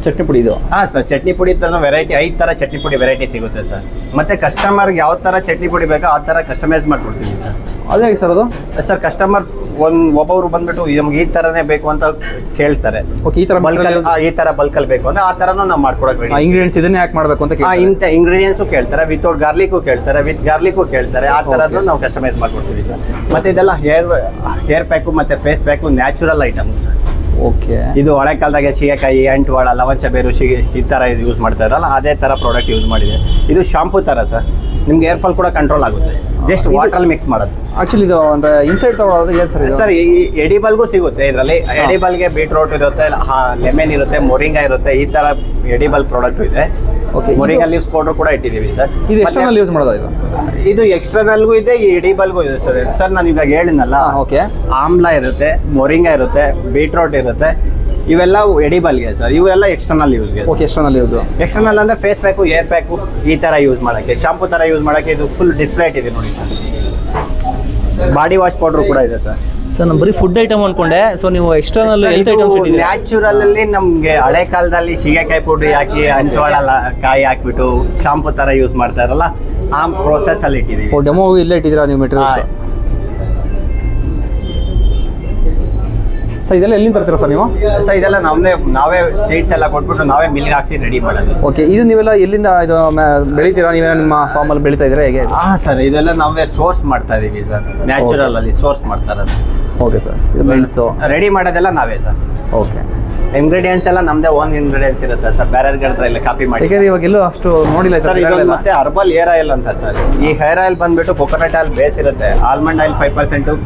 ಚಟ್ನಿ ಪುಡಿ ಇದು? ಸರ್, ಚಟ್ನಿ ಪುಡಿ ತರ ವೆರೈಟಿ 5 ಥರ ಚಟ್ನಿ ಪುಡಿ ವೆರೈಟಿ ಸಿಗುತ್ತೆ ಸರ್. ಮತ್ತೆ ಕಸ್ಟಮರ್ಗೆ ಯಾವ ಥರ ಚಟ್ನಿ ಪುಡಿ ಬೇಕೋ ಆ ಥರ ಕಸ್ಟಮೈಸ್ ಮಾಡ್ಕೊಡ್ತೀವಿ ಸರ್. ಅದೇ ಸರ್ ಅದು? ಸರ್, ಕಸ್ಟಮರ್ ಒಬ್ಬೊಬ್ರು ಬಂದ್ಬಿಟ್ಟು ನಮ್ಗೆ ಈ ಥರನೇ ಬೇಕು ಅಂತ ಕೇಳ್ತಾರೆ. ಓಕೆ, ಈ ಥರ ಬಲ್ಕಲ್ಲಿ ಬೇಕು ಅಂದ್ರೆ ಆ ಥರನೂ ನಾವು ಮಾಡ್ಕೊಡಕ್ಕೆ ರೆಡಿ. ಇಂಗ್ರೀಡಿಯೆಂಟ್ಸ್ ಇದನ್ನೇ ಯಾಕೆ ಮಾಡಬೇಕು ಅಂತ ಇಂಥ ಇಂಗ್ರೀಡಿಯೆಂಟ್ಸು ಕೇಳ್ತಾರೆ, ವಿತೌಟ್ ಗಾರ್ಲಿಕ್ಕು ಕೇಳ್ತಾರೆ, ವಿತ್ ಗಾರ್ಲಿಕ್ಕು ಕೇಳ್ತಾರೆ. ಆ ಥರದ್ದು ನಾವು ಕಸ್ಟಮೈಸ್ ಮಾಡ್ಕೊಡ್ತೀವಿ ಸರ್. ಮತ್ತೆ ಇದೆಲ್ಲ ಹೇರ್ ಪ್ಯಾಕು ಮತ್ತೆ face pack natural item sir. Okay, ಇದು ಹಳೆ ಕಾಲದಾಗೆ ಶೀಗೆಕಾಯಿ, ಅಂಟ್ವಾಳ, ಲವಂಚ ಬೇರು, ಈ ಥರ ಇದು ಯೂಸ್ ಮಾಡ್ತಾ ಇರಲ್ಲ, ಅದೇ ಥರ ಪ್ರಾಡಕ್ಟ್ ಯೂಸ್ ಮಾಡಿದೆ. ಇದು ಶಾಂಪೂ ಥರ ಸರ್. ನಿಮ್ಗೆ ಹೇರ್ ಫಾಲ್ ಕೂಡ ಕಂಟ್ರೋಲ್ ಆಗುತ್ತೆ. ಜಸ್ಟ್ ವಾಟರಲ್ಲಿ ಮಿಕ್ಸ್ ಮಾಡೋದು. ಆಕ್ಚುಲಿ ಇದು ಒಂದು ಇನ್ಸೈಡ್ ತಗೊಳ್ಳೋದು ಏನು ಸರ್? ಸರ್, ಈ ಎಡಿಬಲ್ಗೂ ಸಿಗುತ್ತೆ ಇದರಲ್ಲಿ. ಎಡಿಬಲ್ಗೆ ಬೀಟ್ರೋಟ್ ಇರುತ್ತೆ, ಲೆಮನ್ ಇರುತ್ತೆ, ಮೊರಿಂಗಾ ಇರುತ್ತೆ. ಈ ಥರ ಎಡಿಬಲ್ ಪ್ರಾಡಕ್ಟ್ ಇದೆ. ಓಕೆ, ಮೊರಿಂಗಾ ಲೀವ್ಸ್ ಪೌಡರ್ ಕೂಡ ಇಟ್ಟಿದ್ದೀವಿ ಸರ್. ಇದು ಎಕ್ಸ್ಟರ್ನಲ್ ಯೂಸ್ ಮಾಡೋದು ಇದು? ಇದು ಎಕ್ಸ್ಟರ್ನಲ್ಗೂ ಇದೆ, ಈ ಎಡಿಬಲ್ಗೂ ಇದೆ ಸರ್. ಸರ್, ನಾನು ಇವಾಗ ಹೇಳಿದ್ನಲ್ಲ, ಓಕೆ, ಆಮ್ಲ ಇರುತ್ತೆ, ಮೊರಿಂಗಾ ಇರುತ್ತೆ, ಬೀಟ್ರೋಟ್ ಇರುತ್ತೆ. ಇವೆಲ್ಲ ಎಡಿಬಲ್ಗೆ ಸರ್, ಇವೆಲ್ಲ ಎಕ್ಸ್ಟರ್ನಲ್ ಯೂಸ್ಗೆ. Okay, external use. ಎಕ್ಸ್ಟರ್ನಲ್ ಅಂದರೆ ಫೇಸ್ ಪ್ಯಾಕು, ಏರ್ ಪ್ಯಾಕು ಈ ಥರ ಯೂಸ್ ಮಾಡೋಕ್ಕೆ, ಶಾಂಪೂ ಥರ ಯೂಸ್ ಮಾಡೋಕ್ಕೆ ಇದು ಫುಲ್ ಡಿಸ್ಪ್ಲೇ ಇದೆ ನೋಡಿ ಸರ್. ಬಾಡಿ ವಾಶ್ ಪೌಡರ್ ಕೂಡ ಇದೆ ಸರ್. ಸರ್, ನಾನು ಬರೀ ಫುಡ್ ಐಟಮ್ ಅನ್ಕೊಂಡೆ. ಸೊ ನೀವು ಎಕ್ಸ್ಟರ್ನಲ್ ಹೆಲ್ತ್ ಐಟಮ್ಸ್ ಇಟ್ಟಿದ್ದೀರಾ? ನ್ಯಾಚುರಲ್ ಅಲ್ಲಿ ನಮಗೆ ಹಳೆ ಕಾಲದಲ್ಲಿ ಶೀಗೆಕಾಯಿ ಪುಡಿ ಹಾಕಿ ಅಂಟ್ವಾಳ ಕಾಯಿ ಹಾಕ್ಬಿಟ್ಟು ಶಾಂಪೂ ಥರ ಯೂಸ್ ಮಾಡ್ತಾ ಇರಲ್ಲ, ಆ ಪ್ರೊಸೆಸ್ ಅಲ್ಲಿ ಇಟ್ಟಿದ್ದೀವಿ. ಡೆಮೋ ಇಲ್ಲೇ ಇಟ್ಟಿದ್ದೀರಾ ನೀವು ಮೆಟೀರಿಯಲ್ಸ್? ಸರ್, ಇದೆಲ್ಲ ಎಲ್ಲಿಂದ ತರ್ತೀರಾ ಸರ್ ನೀವು? ಸರ್, ಇದೆಲ್ಲ ನಾವೇ ಸೀಡ್ಸ್ ಎಲ್ಲ ಕೊಟ್ಬಿಟ್ಟು ನಾವೇ ಮಿಲ್ಗೆ ಹಾಕ್ಸಿ ರೆಡಿ ಮಾಡೋದು. ಓಕೆ, ಇದು ನೀವೆಲ್ಲ ಎಲ್ಲಿಂದ ಇದು ಬೆಳಿತೀರಾ? ನೀವೇನ ನಿಮ್ಮ ಫಾರ್ಮಲ್ಲಿ ಬೆಳೀತಾ ಇದ್ದೀರಾ ಹೇಗೆ? ಸರ್, ಇದೆಲ್ಲ ನಾವೇ ಸೋರ್ಸ್ ಮಾಡ್ತಾ ಇದೀವಿ ಸರ್. ನ್ಯಾಚುರಲ್ ಅಲ್ಲಿ ಸೋರ್ಸ್ ಮಾಡ್ತಾ ಇರೋದು. ಓಕೆ ಸರ್, ಇದು ಮೆಣಸು ರೆಡಿ ಮಾಡೋದೆಲ್ಲ ನಾವೇ ಸರ್. ಓಕೆ, ಇಂಗ್ರೀಡಿಯೆಂಟ್ಸ್ ಎಲ್ಲ ನಮ್ಮದೇ ಓನ್ ಇಂಗ್ರೀಡಿಯೆಂಟ್ಸ್ ಇರುತ್ತೆ ಸರ್. ಬೇರೆಯವ್ರ ಹತ್ರ ಇಲ್ಲ ಕಾಪಿ ಮಾಡಿ. ಯಾಕಂದ್ರೆ ಇವಾಗ ಎಲ್ಲೂ ಅಷ್ಟು ನೋಡಿಲ್ಲ ಸರ್. ಇದೊಂದು ಮತ್ತೆ ಹರ್ಬಲ್ ಹೇರ್ ಆಯಿಲ್ ಅಂತ ಸರ್. ಈ ಹೇರ್ ಆಯಿಲ್ ಬಂದ್ಬಿಟ್ಟು ಕೊಕೊನಟ್ ಆಯಿಲ್ ಬೇಸ್ ಇರುತ್ತೆ, almond oil 5%,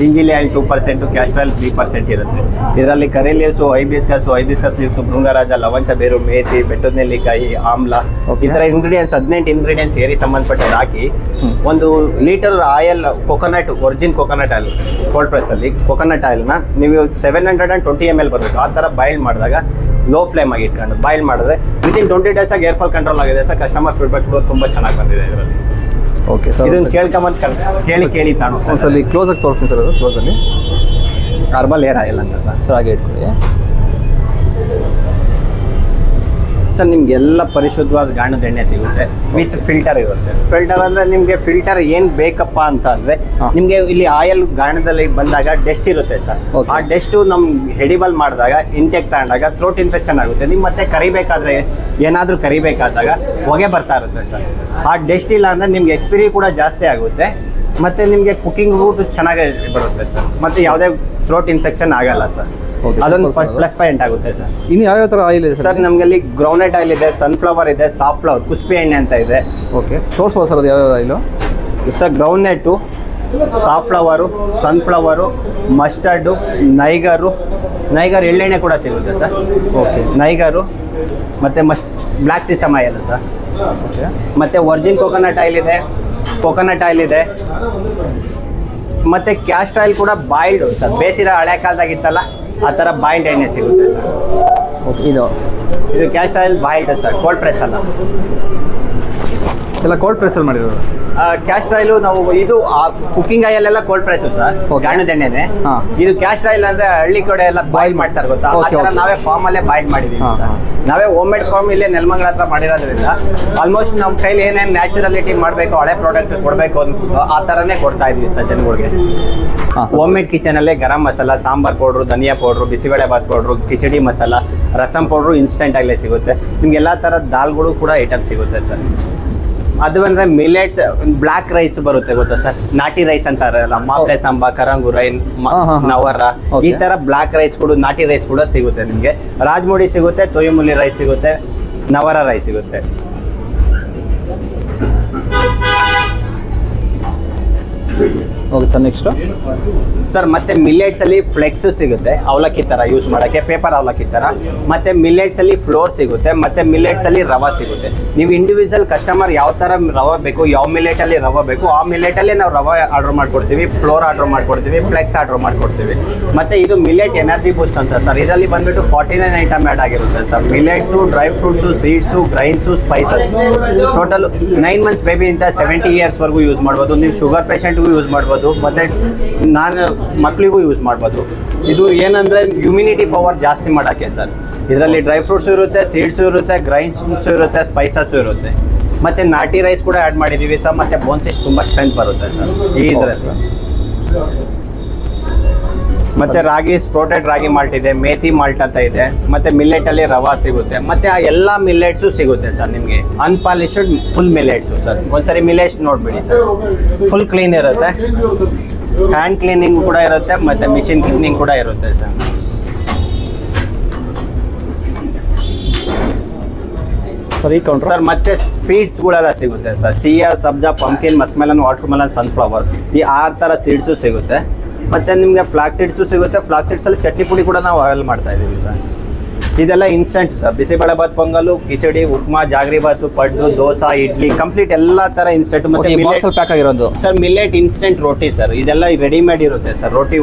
gingelly oil 2%, castor oil 3% ಇರುತ್ತೆ. ಇದರಲ್ಲಿ ಕರಿ ಲೀವ್ಸು, ಹೈಬಿಸ್ಕಸ್ ಲೀವ್ಸು, ಭೃಂಗರಾಜ, ಲವಂಚ ಬೇರು, ಮೇಥಿ, ಬೆಟ್ಟದ ನೆಲ್ಲಿಕಾಯಿ, ಆಮ್ಲ, ಈ ಥರ ಇಂಗ್ರೀಡಿಯೆಂಟ್ಸ್ 18 ಇಂಗ್ರೀಡಿಯೆಂಟ್ಸ್ ಏರಿ ಸಂಬಂಧಪಟ್ಟದ್ದು ಹಾಕಿ 1 litre oil, origin coconut oil cold ಪ್ರೆಸ್ಸಲ್ಲಿ ಕೊಕೊನಟ್ ಆಯಿಲ್ನ ನೀವು 720 ml ಬರಬೇಕು. ಆ ಥರ ಬಾಯ್ಲ್ ಮಾಡಿದಾಗ ಲೋ ಫ್ಲೇಮ್ ಆಗಿ ಇಟ್ಕೊಂಡು ಬಾಯ್ಲ್ ಮಾಡಿದ್ರೆ ವಿತಿನ್ 20 days ಆಗಿ ಏರ್ ಫಾಲ್ ಕಂಟ್ರೋಲ್ ಆಗಿದೆ ಸರ್. ಕಸ್ಟಮರ್ ಫೀಡ್ಬ್ಯಾಕ್ ತುಂಬ ಚೆನ್ನಾಗಿ ಬಂದಿದೆ ಇದರಲ್ಲಿ. ಓಕೆ ಸರ್, ಇದನ್ನು ಕೇಳಿ ತಾಣು ಒಂದ್ಸಲಿ ಕ್ಲೋಸಾಗಿ ತೋರಿಸ್ತೀನಿ ಸರ್. ಅದು ಕ್ಲೋಸಲ್ಲಿ ಹರ್ಬಲ್ ಹೇರ್ ಆಯಿಲ್ ಅಂತ ಸರ್. ಸರ್ ಹಾಗೆ ಇಟ್ಕೊಳ್ಳಿ. ಸರ್ ನಿಮಗೆಲ್ಲ ಪರಿಶುದ್ಧವಾದ ಗಾಣದ ಎಣ್ಣೆ ಸಿಗುತ್ತೆ ವಿತ್ ಫಿಲ್ಟರ್ ಇರುತ್ತೆ. ಫಿಲ್ಟರ್ ಅಂದರೆ ನಿಮಗೆ ಫಿಲ್ಟರ್ ಏನು ಬೇಕಪ್ಪ ಅಂತ ಅಂದರೆ ನಿಮಗೆ ಇಲ್ಲಿ ಆಯಿಲ್ ಗಾಣದಲ್ಲಿ ಬಂದಾಗ ಡಸ್ಟ್ ಇರುತ್ತೆ ಸರ್. ಆ ಡಸ್ಟು ನಮ್ಗೆ ಹೆಡಿಬಲ್ ಮಾಡಿದಾಗ ಇಂಟೆಕ್ ತಗೊಂಡಾಗ ಥ್ರೋಟ್ ಇನ್ಫೆಕ್ಷನ್ ಆಗುತ್ತೆ. ನೀವು ಮತ್ತೆ ಕರಿಬೇಕಾದ್ರೆ ಏನಾದರೂ ಕರಿಬೇಕಾದಾಗ ಹೊಗೆ ಬರ್ತಾ ಇರುತ್ತೆ ಸರ್. ಆ ಡಸ್ಟ್ ಇಲ್ಲ ಅಂದರೆ ನಿಮ್ಗೆ ಎಕ್ಸ್ಪೀರಿ ಕೂಡ ಜಾಸ್ತಿ ಆಗುತ್ತೆ ಮತ್ತು ನಿಮಗೆ ಕುಕಿಂಗ್ ರೂಟ್ ಚೆನ್ನಾಗಿ ಬರುತ್ತೆ ಸರ್. ಮತ್ತು ಯಾವುದೇ ಥ್ರೋಟ್ ಇನ್ಫೆಕ್ಷನ್ ಆಗಲ್ಲ ಸರ್. ಅದೊಂದು ಪ್ಲಸ್ ಪಾಯಿಂಟ್ ಆಗುತ್ತೆ ಸರ್. ಇನ್ನು ಯಾವ್ಯಾವ ಥರ ಆಯಿಲ್ ಇದೆ ಸರ್? ನಮಗಲ್ಲಿ ಗ್ರೌಂಡ್ನಟ್ ಆಯಿಲ್ ಇದೆ, ಸನ್ಫ್ಲವರ್ ಇದೆ, ಸಾಫ್ಟ್ ಕುಸ್ಬೆ ಎಣ್ಣೆ ಅಂತ ಇದೆ. ಓಕೆ, ತೋರಿಸ್ಬೋದು ಸರ್ ಅದು ಯಾವ್ಯಾವ oil? Sir groundnut, safflower, sunflower, mustard, niger ಎಳ್ಳೆಣ್ಣೆ ಕೂಡ ಸಿಗುತ್ತೆ ಸರ್. ಓಕೆ, ನೈಗರು ಮತ್ತು black sesame oil sir. Okay, ಮತ್ತು ವರ್ಜಿನ್ ಕೋಕೋನಟ್ ಆಯಿಲ್ ಇದೆ, ಕೋಕೋನಟ್ ಆಯಿಲ್ ಇದೆ, ಮತ್ತು ಕ್ಯಾಸ್ಟ್ ಆಯಿಲ್ ಕೂಡ ಬಾಯ್ಲ್ಡು ಸರ್. ಬೇಸಿರೋ ಹಳೆ ಕಾಲದಾಗಿತ್ತಲ್ಲ ಆ ಥರ ಬಾಯ್ಲ್ಡ್ ಎಣ್ಣೆ ಸಿಗುತ್ತೆ ಸರ್. ಓಕೆ, ಇದು caste oil boiled sir, cold press ಅಲ್ಲ. ಎಲ್ಲ ಕೋಲ್ಡ್ ಪ್ರೆಸ್ಸಲ್ಲಿ ಮಾಡಿರೋದು. ಕ್ಯಾಸ್ಟ್ ಆಯಿಲು ನಾವು ಇದು ಕುಕಿಂಗ್ ಆಯಿಲ್ ಎಲ್ಲ ಕೋಲ್ಡ್ ಪ್ರೆಸ್ ಸರ್, ಗಾಣದ ಎಣ್ಣೆನೆ. ಇದು ಕ್ಯಾಸ್ಟ್ ಆಯಿಲ್ ಅಂದ್ರೆ ಹಳ್ಳಿ ಕಡೆ ಎಲ್ಲ ಬಾಯ್ಲ್ ಮಾಡ್ತಾರೆ ಗೊತ್ತಾ, ಆ ಥರ ನಾವೇ ಫಾರ್ಮ್ ಅಲ್ಲೇ ಬಾಯ್ಲ್ ಮಾಡಿದೀವಿ ಸರ್. ನಾವೇ ಹೋಮ್ ಮೇಡ್ ಫಾರ್ಮ್ ಇಲ್ಲೇ ನೆಲಮಂಗಲ ಹತ್ರ ಮಾಡಿರೋದ್ರಿಂದ ಆಲ್ಮೋಸ್ಟ್ ನಮ್ಮ ಕೈಲಿ ಏನೇನು ನ್ಯಾಚುರಲಿಟಿ ಮಾಡಬೇಕು, ಹಳೆ ಪ್ರಾಡಕ್ಟ್ ಕೊಡಬೇಕು ಅನ್ಸುತ್ತೋ ಆ ಥರನೇ ಕೊಡ್ತಾ ಇದೀವಿ ಸರ್ ಜನಗಳಿಗೆ. ಹೋಮ್ ಮೇಡ್ ಕಿಚನಲ್ಲೇ ಗರಂ ಮಸಾಲ, ಸಾಂಬಾರ್ ಪೌಡ್ರು, ಧನಿಯಾ powder, bisi bele bath powder, khichdi masala, rasam powder instant ಆಗಲೇ ಸಿಗುತ್ತೆ. ನಿಮ್ಗೆ ಎಲ್ಲ ಥರದ ದಾಲ್ಗಳು ಕೂಡ ಐಟಮ್ ಸಿಗುತ್ತೆ ಸರ್. ಅದು ಅಂದರೆ ಮಿಲೆಟ್ಸ್, ಬ್ಲ್ಯಾಕ್ ರೈಸ್ ಬರುತ್ತೆ ಗೊತ್ತಾ ಸರ್, ನಾಟಿ ರೈಸ್ ಅಂತಾರಲ್ಲ, ಮಾಪ್ಲೆ ಸಾಂಬಾ, ಕರಂಗುರೈ, ನವರ, ಈ ಥರ ಬ್ಲ್ಯಾಕ್ ರೈಸ್ ಕೂಡ, ನಾಟಿ ರೈಸ್ ಕೂಡ ಸಿಗುತ್ತೆ ನಿಮಗೆ. ರಾಜ್ಮುಡಿ ಸಿಗುತ್ತೆ, ತೊಯ್ಮುಲಿ ರೈಸ್ ಸಿಗುತ್ತೆ, ನವರ ರೈಸ್ ಸಿಗುತ್ತೆ. ಓಕೆ ಸರ್, ನೆಕ್ಸ್ಟು ಸರ್ ಮತ್ತೆ ಮಿಲೆಟ್ಸಲ್ಲಿ ಫ್ಲೆಕ್ಸ್ ಸಿಗುತ್ತೆ, ಅವಲಕ್ಕಿ ಥರ ಯೂಸ್ ಮಾಡೋಕ್ಕೆ, ಪೇಪರ್ ಅವಲಕ್ಕಿ ಥರ. ಮತ್ತು ಮಿಲೆಟ್ಸಲ್ಲಿ ಫ್ಲೋರ್ ಸಿಗುತ್ತೆ, ಮತ್ತು ಮಿಲೆಟ್ಸಲ್ಲಿ ರವೆ ಸಿಗುತ್ತೆ. ನೀವು ಇಂಡಿವಿಜುವಲ್ ಕಸ್ಟಮರ್ ಯಾವ ಥರ ರವೆ ಬೇಕು, ಯಾವ ಮಿಲೆಟಲ್ಲಿ ರವೆ ಬೇಕು, ಆ ಮಿಲೆಟಲ್ಲಿ ನಾವು ರವೆ ಆರ್ಡ್ರ್ ಮಾಡ್ಕೊಡ್ತೀವಿ, ಫ್ಲೋರ್ ಆರ್ಡ್ರ್ ಮಾಡ್ಕೊಡ್ತೀವಿ, ಫ್ಲೆಕ್ಸ್ ಆರ್ಡ್ರ್ ಮಾಡ್ಕೊಡ್ತೀವಿ. ಮತ್ತು ಇದು ಮಿಲೆಟ್ ಎನರ್ಜಿ ಬೂಸ್ಟ್ ಅಂತ ಸರ್. ಇದರಲ್ಲಿ ಬಂದುಬಿಟ್ಟು 49 ಐಟಮ್ ಆ್ಯಡ್ ಆಗಿರುತ್ತೆ sir. Millets, dry fruits, seeds, grains, spices. Total 9 months ಬೇಬಿಯಿಂದ 70 ಇಯರ್ಸ್ವರೆಗೂ ಯೂಸ್ ಮಾಡ್ಬೋದು. ನೀವು ಶುಗರ್ ಪೇಷಂಟ್ಗೂ ಯೂಸ್ ಮಾಡ್ಬೋದು, ಮತ್ತು ಮಕ್ಕಳಿಗೂ ಯೂಸ್ ಮಾಡ್ಬೋದು. ಇದು ಏನಂದರೆ ಇಮ್ಯುನಿಟಿ ಪವರ್ ಜಾಸ್ತಿ ಮಾಡೋಕ್ಕೆ ಸರ್. ಇದರಲ್ಲಿ ಡ್ರೈ ಫ್ರೂಟ್ಸು ಇರುತ್ತೆ, ಸೀಡ್ಸು ಇರುತ್ತೆ, ಗ್ರೈನ್ಸು ಇರುತ್ತೆ, ಸ್ಪೈಸಸ್ಸು ಇರುತ್ತೆ, ಮತ್ತು ನಾಟಿ ರೈಸ್ ಕೂಡ ಆ್ಯಡ್ ಮಾಡಿದ್ದೀವಿ ಸರ್. ಮತ್ತು ಬೋನ್ಸಿಸ್ ತುಂಬ ಸ್ಟ್ರೆಂತ್ ಬರುತ್ತೆ ಸರ್ ಈ ಇದರಲ್ಲಿ. ಮತ್ತು ರಾಗಿ, ಸ್ಪ್ರೋಟೆಡ್ ರಾಗಿ ಮಾಲ್ಟ್ ಇದೆ, ಮೇಥಿ ಮಾಲ್ಟ್ ಅಂತ ಇದೆ, ಮತ್ತು ಮಿಲ್ಲೆಟಲ್ಲಿ ರವಾ ಸಿಗುತ್ತೆ, ಮತ್ತು ಆ ಎಲ್ಲ ಮಿಲ್ಲೆಟ್ಸು ಸಿಗುತ್ತೆ ಸರ್ ನಿಮಗೆ. Unpolished full millets sir. ಒಂದ್ಸರಿ ಮಿಲ್ಲೆಟ್ಸ್ ನೋಡಿಬಿಡಿ ಸರ್, ಫುಲ್ ಕ್ಲೀನ್ ಇರುತ್ತೆ, ಹ್ಯಾಂಡ್ ಕ್ಲೀನಿಂಗ್ ಕೂಡ ಇರುತ್ತೆ, ಮತ್ತು ಮಿಷಿನ್ ಕ್ಲೀನಿಂಗ್ ಕೂಡ ಇರುತ್ತೆ ಸರ್. ಸರ್ ಈ ಕೌಂಟ್ರ್ ಸರ್ ಮತ್ತೆ ಸೀಡ್ಸ್ಗಳೆಲ್ಲ ಸಿಗುತ್ತೆ sir. Chia, sabja, pumpkin, muskmelon, water melon, sunflower, ಈ 6 ಥರ ಸೀಡ್ಸು ಸಿಗುತ್ತೆ. ಮತ್ತು ನಿಮಗೆ ಫ್ಲಾಕ್ ಸೀಡ್ಸು ಸಿಗುತ್ತೆ. ಫ್ಲಾಕ್ ಸೀಡ್ಸಲ್ಲಿ ಚಟ್ನಿ ಪುಡಿ ಕೂಡ ನಾವು ಅವೈಲ್ ಮಾಡ್ತಾ ಇದ್ದೀವಿ ಸರ್. ಇದೆಲ್ಲ instant sir. Bisi bele bath, pongal, khichdi, upma, jaggery bath, paddu, dosa, idli, complete ಎಲ್ಲ ಥರ ಇನ್ಸ್ಟೆಂಟ್. ಮತ್ತು ಪ್ಯಾಕ್ ಆಗಿರೋದು sir millet instant roti sir. ಇದೆಲ್ಲ ರೆಡಿಮೇಡ್ ಇರುತ್ತೆ ಸರ್. ರೋಟಿ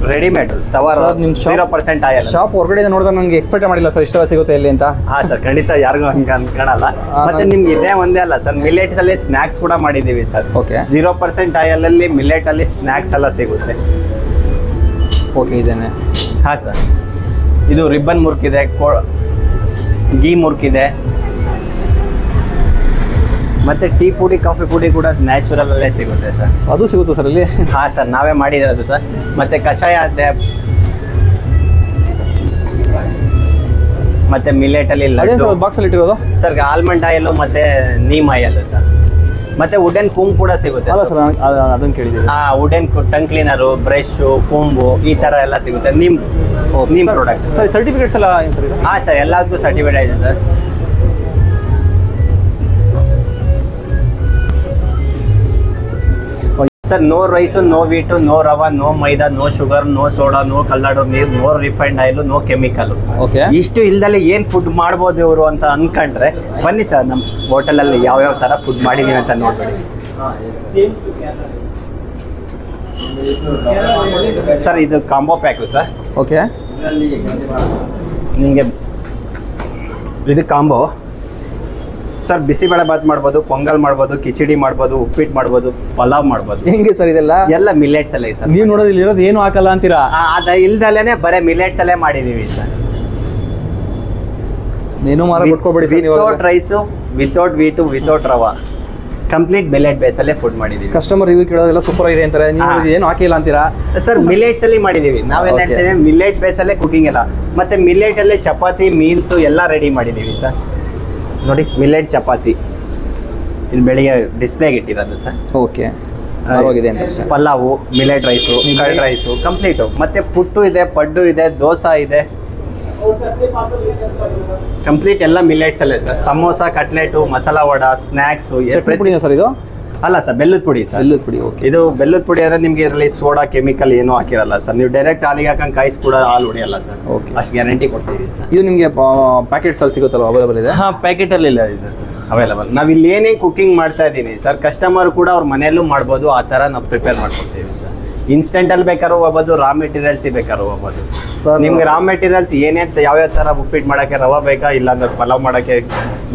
ರೆಡಿಮೇಡ್ ತವರ್, 0% ಆಯಿಲ್. ಶಾಪ್ ಹೊರಗಡೆ ನೋಡಿದ್ರೆ ನನಗೆ ಎಕ್ಸ್ಪೆಕ್ಟ್ ಮಾಡಿಲ್ಲ ಸರ್ ಇಷ್ಟ ಸಿಗುತ್ತೆ ಇಲ್ಲಿ ಅಂತ. ಹಾಂ ಸರ್, ಖಂಡಿತ ಯಾರಿಗೂ ಹಂಗೆ ಅನ್ಕೊಳಲ್ಲ. ಮತ್ತೆ ನಿಮ್ಗೆ ಇದೇ ಒಂದೇ ಅಲ್ಲ ಸರ್, ಮಿಲೆಟ್ಸ್ ಅಲ್ಲಿ ಸ್ನ್ಯಾಕ್ಸ್ ಕೂಡ ಮಾಡಿದ್ದೀವಿ ಸರ್. ಓಕೆ, 0% ಆಯಿಲಲ್ಲಿ ಮಿಲೆಟ್ ಅಲ್ಲಿ ಸ್ನ್ಯಾಕ್ಸ್ ಎಲ್ಲ ಸಿಗುತ್ತೆ. ಓಕೆ, ಇದೇನೆ. ಹಾಂ ಸರ್, ಇದು ರಿಬ್ಬನ್ ಮುರ್ಕಿದೆ, ಗೀ ಮುರ್ಕಿದೆ, ಮತ್ತು ಟೀ ಪುಡಿ, ಕಾಫಿ ಪುಡಿ ಕೂಡ ನ್ಯಾಚುರಲ್ ಅಲ್ಲೇ ಸಿಗುತ್ತೆ ಸರ್. ಅದು ಸಿಗುತ್ತೆ ಸರ್ ಇಲ್ಲಿ? ಹಾಂ ಸರ್, ನಾವೇ ಮಾಡಿರೋದು ಸರ್. ಮತ್ತು ಕಷಾಯ ಇದೆ, ಮತ್ತು ಮಿಲೆಟಲ್ಲಿ ಲಡ್ಡು ಬಾಕ್ಸಲ್ಲಿ ಇಟ್ಟಿರೋದು ಸರ್. ಆಲ್ಮಂಡ್ ಆಯಿಲು ಮತ್ತು ನೀಮ್ ಆಯಿಲ್ ಸರ್. ಮತ್ತು ವುಡನ್ ಕೂಮ್ ಕೂಡ ಸಿಗುತ್ತೆ. ಅಲ್ಲ ಸರ್, ಅದನ್ನು ಕೇಳಿದ್ದೀವಿ. ಹಾಂ, ವುಡನ್ ಟಂಗ್ ಕ್ಲೀನರು, ಬ್ರಷು, ಕೂಂಬು, ಈ ಥರ ಎಲ್ಲ ಸಿಗುತ್ತೆ. Neem product sir. ಸರ್ಟಿಫಿಕೇಟ್ಸ್ ಎಲ್ಲ ಏನು ಸರ್? ಹಾಂ ಸರ್, ಎಲ್ಲದಕ್ಕೂ ಸರ್ಟಿಫಿಕೇಟ್ ಇದೆ sir. Sir, no rice, no wheat, no rava, no maida, no sugar, no soda, no ಕಲ್ಲರ್ ನೀರು, no refined oil, no chemical. Okay, ಇಷ್ಟು ಇಲ್ದಲೆ ಏನು ಫುಡ್ ಮಾಡ್ಬೋದು ಇವರು ಅಂತ ಅಂದ್ಕೊಂಡ್ರೆ ಬನ್ನಿ ಸರ್, ನಮ್ಮ ಹೋಟೆಲಲ್ಲಿ ಯಾವ್ಯಾವ ಥರ ಫುಡ್ ಮಾಡಿದ್ದೀವಿ ಅಂತ ನೋಡ್ಬೇಡಿ ಸರ್. ಇದು ಕಾಂಬೋ ಪ್ಯಾಕು ಸರ್. ಓಕೆ, ನಿಮಗೆ ಇದು ಕಾಂಬೋ ಸರ್ ಬಿಸಿಬೇಳೆ ಬಾತ್ ಮಾಡ್ಬೋದು, ಪೊಂಗಲ್ ಮಾಡ್ಬೋದು, ಕಿಚಡಿ ಮಾಡ್ಬೋದು, ಉಪ್ಪಿಟ್ಟು ಮಾಡ್ಬೋದು, ಪಲಾವ್ ಮಾಡ್ಬೋದು. ಹೆಂಗೆ ಸರ್ ಇದೆಲ್ಲ? ಎಲ್ಲ ಮಿಲೆಟ್ಸ್ ಅಲ್ಲೇ ಸರ್. ನೀವು ನೋಡೋದು ಇಲ್ಲಿರೋದು ಏನು ಹಾಕಲ್ಲ ಅಂತೀರಾ? ಅದ ಇಲ್ದಲೇನೆ ಬರೀ ಮಿಲೆಟ್ಸ್ ಅಲ್ಲೇ ಮಾಡಿದೀವಿ ಸರ್. ಮೆನು ಮಾರ ಬಿಟ್ಕೊಬೇಡಿ sir. Without rice, without wheat, without rava, complete millet base ಅಲ್ಲೇ ಫುಡ್ ಮಾಡಿದೀವಿ. ಕಸ್ಟಮರ್ ರಿವ್ಯೂ ಕೇಳೋದೆಲ್ಲ ಸೂಪರ್ ಆಗಿದೆ ಅಂತಾರೆ, ನೀವು ಏನು ಹಾಕಿಲ್ಲ ಅಂತೀರಾ? ಸರ್ ಮಿಲೆಟ್ಸ್ ಅಲ್ಲಿ ಮಾಡಿದೀವಿ. ನಾವೇನ್ ಹೇಳ್ತೇವೆ, ಮಿಲೆಟ್ ಬೇಸ್ ಅಲ್ಲೇ ಕುಕಿಂಗ್ ಎಲ್ಲ, ಮತ್ತೆ ಮಿಲೆಟ್ ಅಲ್ಲೇ ಚಪಾತಿ, ಮೀಲ್ಸ್ ಎಲ್ಲ ರೆಡಿ ಮಾಡಿದೀವಿ ಸರ್. ನೋಡಿ ಮಿಲೆಟ್ ಚಪಾತಿ ಇದು ಬೆಳಿಗ್ಗೆ ಡಿಸ್ಪ್ಲೇಗೆ ಇಟ್ಟಿರೋದು sir. Okay, pulao, millet rice, curd rice complete, ಮತ್ತೆ ಪುಟ್ಟು ಇದೆ, ಪಡ್ಡು ಇದೆ, ದೋಸಾ ಇದೆ, ಕಂಪ್ಲೀಟ್ ಎಲ್ಲ ಮಿಲೆಟ್ಸ್ ಅಲ್ಲೇ sir. Samosa, cutlet, masala vada, snacks. Sir ಇದು ಅಲ್ಲ ಸರ್, ಬೆಲ್ಲದ ಪುಡಿ ಸರ್. ಬೆಲ್ಲದ ಪುಡಿ. ಓಕೆ, ಇದು ಬೆಲ್ಲದ ಪುಡಿ ಅಂದ್ರೆ ನಿಮ್ಗೆ ಇದರಲ್ಲಿ ಸೋಡಾ ಕೆಮಿಕಲ್ ಏನೂ ಹಾಕಿರಲ್ಲ ಸರ್. ನೀವು ಡೈರೆಕ್ಟ್ ಹಾಲಿಗೆ ಹಾಕಂಗೆ ಕಾಯಿಸಿ ಕೂಡ ಹಾಲು ಹೊಡಿಯಲ್ಲ ಸರ್. ಓಕೆ, ಅಷ್ಟು ಗ್ಯಾರಂಟಿ ಕೊಡ್ತೀವಿ ಸರ್. ಇದು ನಿಮಗೆ ಪ್ಯಾಕೆಟ್ಸ್ ಅಲ್ಲಿ ಸಿಗುತ್ತಲ್ಲ, ಅವೈಲೇಬಲ್ ಇದೆ? ಹಾಂ, ಪ್ಯಾಕೆಟ್ ಅಲ್ಲಿ ಇಲ್ಲ ಇದೆ ಸರ್, ಅವೈಲೇಬಲ್. ನಾವು ಇಲ್ಲಿ ಏನೇ ಕುಕಿಂಗ್ ಮಾಡ್ತಾ ಇದ್ದೀನಿ ಸರ್, ಕಸ್ಟಮರ್ ಕೂಡ ಅವ್ರ ಮನೆಯಲ್ಲೂ ಮಾಡ್ಬೋದು, ಆ ಥರ ನಾವು ಪ್ರಿಪೇರ್ ಮಾಡ್ಕೊಡ್ತೀವಿ ಸರ್. ಇನ್ಸ್ಟೆಂಟ್ ಅಲ್ಲಿ ಬೇಕಾದ್ರೂ ಹೋಗ್ಬೋದು, ರಾ ಮೆಟೀರಿಯಲ್ಸ್ ಬೇಕಾದ್ರೂ ಹೋಗ್ಬೋದು ಸರ್. ನಿಮ್ಗೆ ರಾ ಮೆಟೀರಿಯಲ್ಸ್ ಏನೇನು ಯಾವ್ಯಾವ ಥರ ಉಪ್ಪಿಟ್ಟು ಮಾಡೋಕ್ಕೆ ರವಾ ಬೇಕಾ, ಇಲ್ಲಾಂದ್ರೆ ಪಲಾವ್ ಮಾಡೋಕ್ಕೆ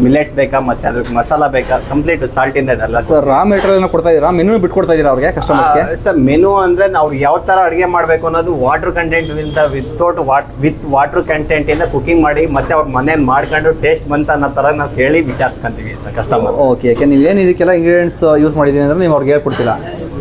ಮಿಲೆಟ್ಸ್ ಬೇಕಾ, ಮತ್ತೆ ಅದಕ್ಕೆ ಮಸಾಲ ಬೇಕಾ, ಕಂಪ್ಲೀಟ್ ಸಾಲ್ಟ್ ಇಂದ ಅಲ್ಲ ಸರ್. ರಾ ಮೆಟೀರಿಯಲ್ ಕೊಡ್ತಾ ಇದ್ದೀರಾ, ಮೆನು ಬಿಟ್ಕೊಡ್ತಾ ಇದ್ದೀರಾ ಅವ್ರಿಗೆ, ಕಸ್ಟಮರ್ಸ್ಗೆ? ಸರ್ ಮೆನು ಅಂದ್ರೆ ಅವ್ರು ಯಾವ ಥರ ಅಡುಗೆ ಮಾಡಬೇಕು ಅನ್ನೋದು water content with water content ಇಂದ ಕುಕಿಂಗ್ ಮಾಡಿ, ಮತ್ತೆ ಅವ್ರ ಮನೇಲಿ ಮಾಡ್ಕೊಂಡು ಟೇಸ್ಟ್ ಬಂತ ಅನ್ನೋ ಥರ ನಾವು ಹೇಳಿ ವಿಚಾರಿಸ್ಕೊಂತೀವಿ ಸರ್ ಕಸ್ಟಮರ್. ಓಕೆ, ಯಾಕೆ ನೀವೇನು ಇದಕ್ಕೆಲ್ಲ ಇಂಗ್ರೀಡಿಯೆಂಟ್ಸ್ ಯೂಸ್ ಮಾಡಿದ್ದೀನಿ ಅಂದ್ರೆ ನೀವು ಅವ್ರಿಗೆ ಹೇಳ್ಕೊಡ್ತೀರಾ?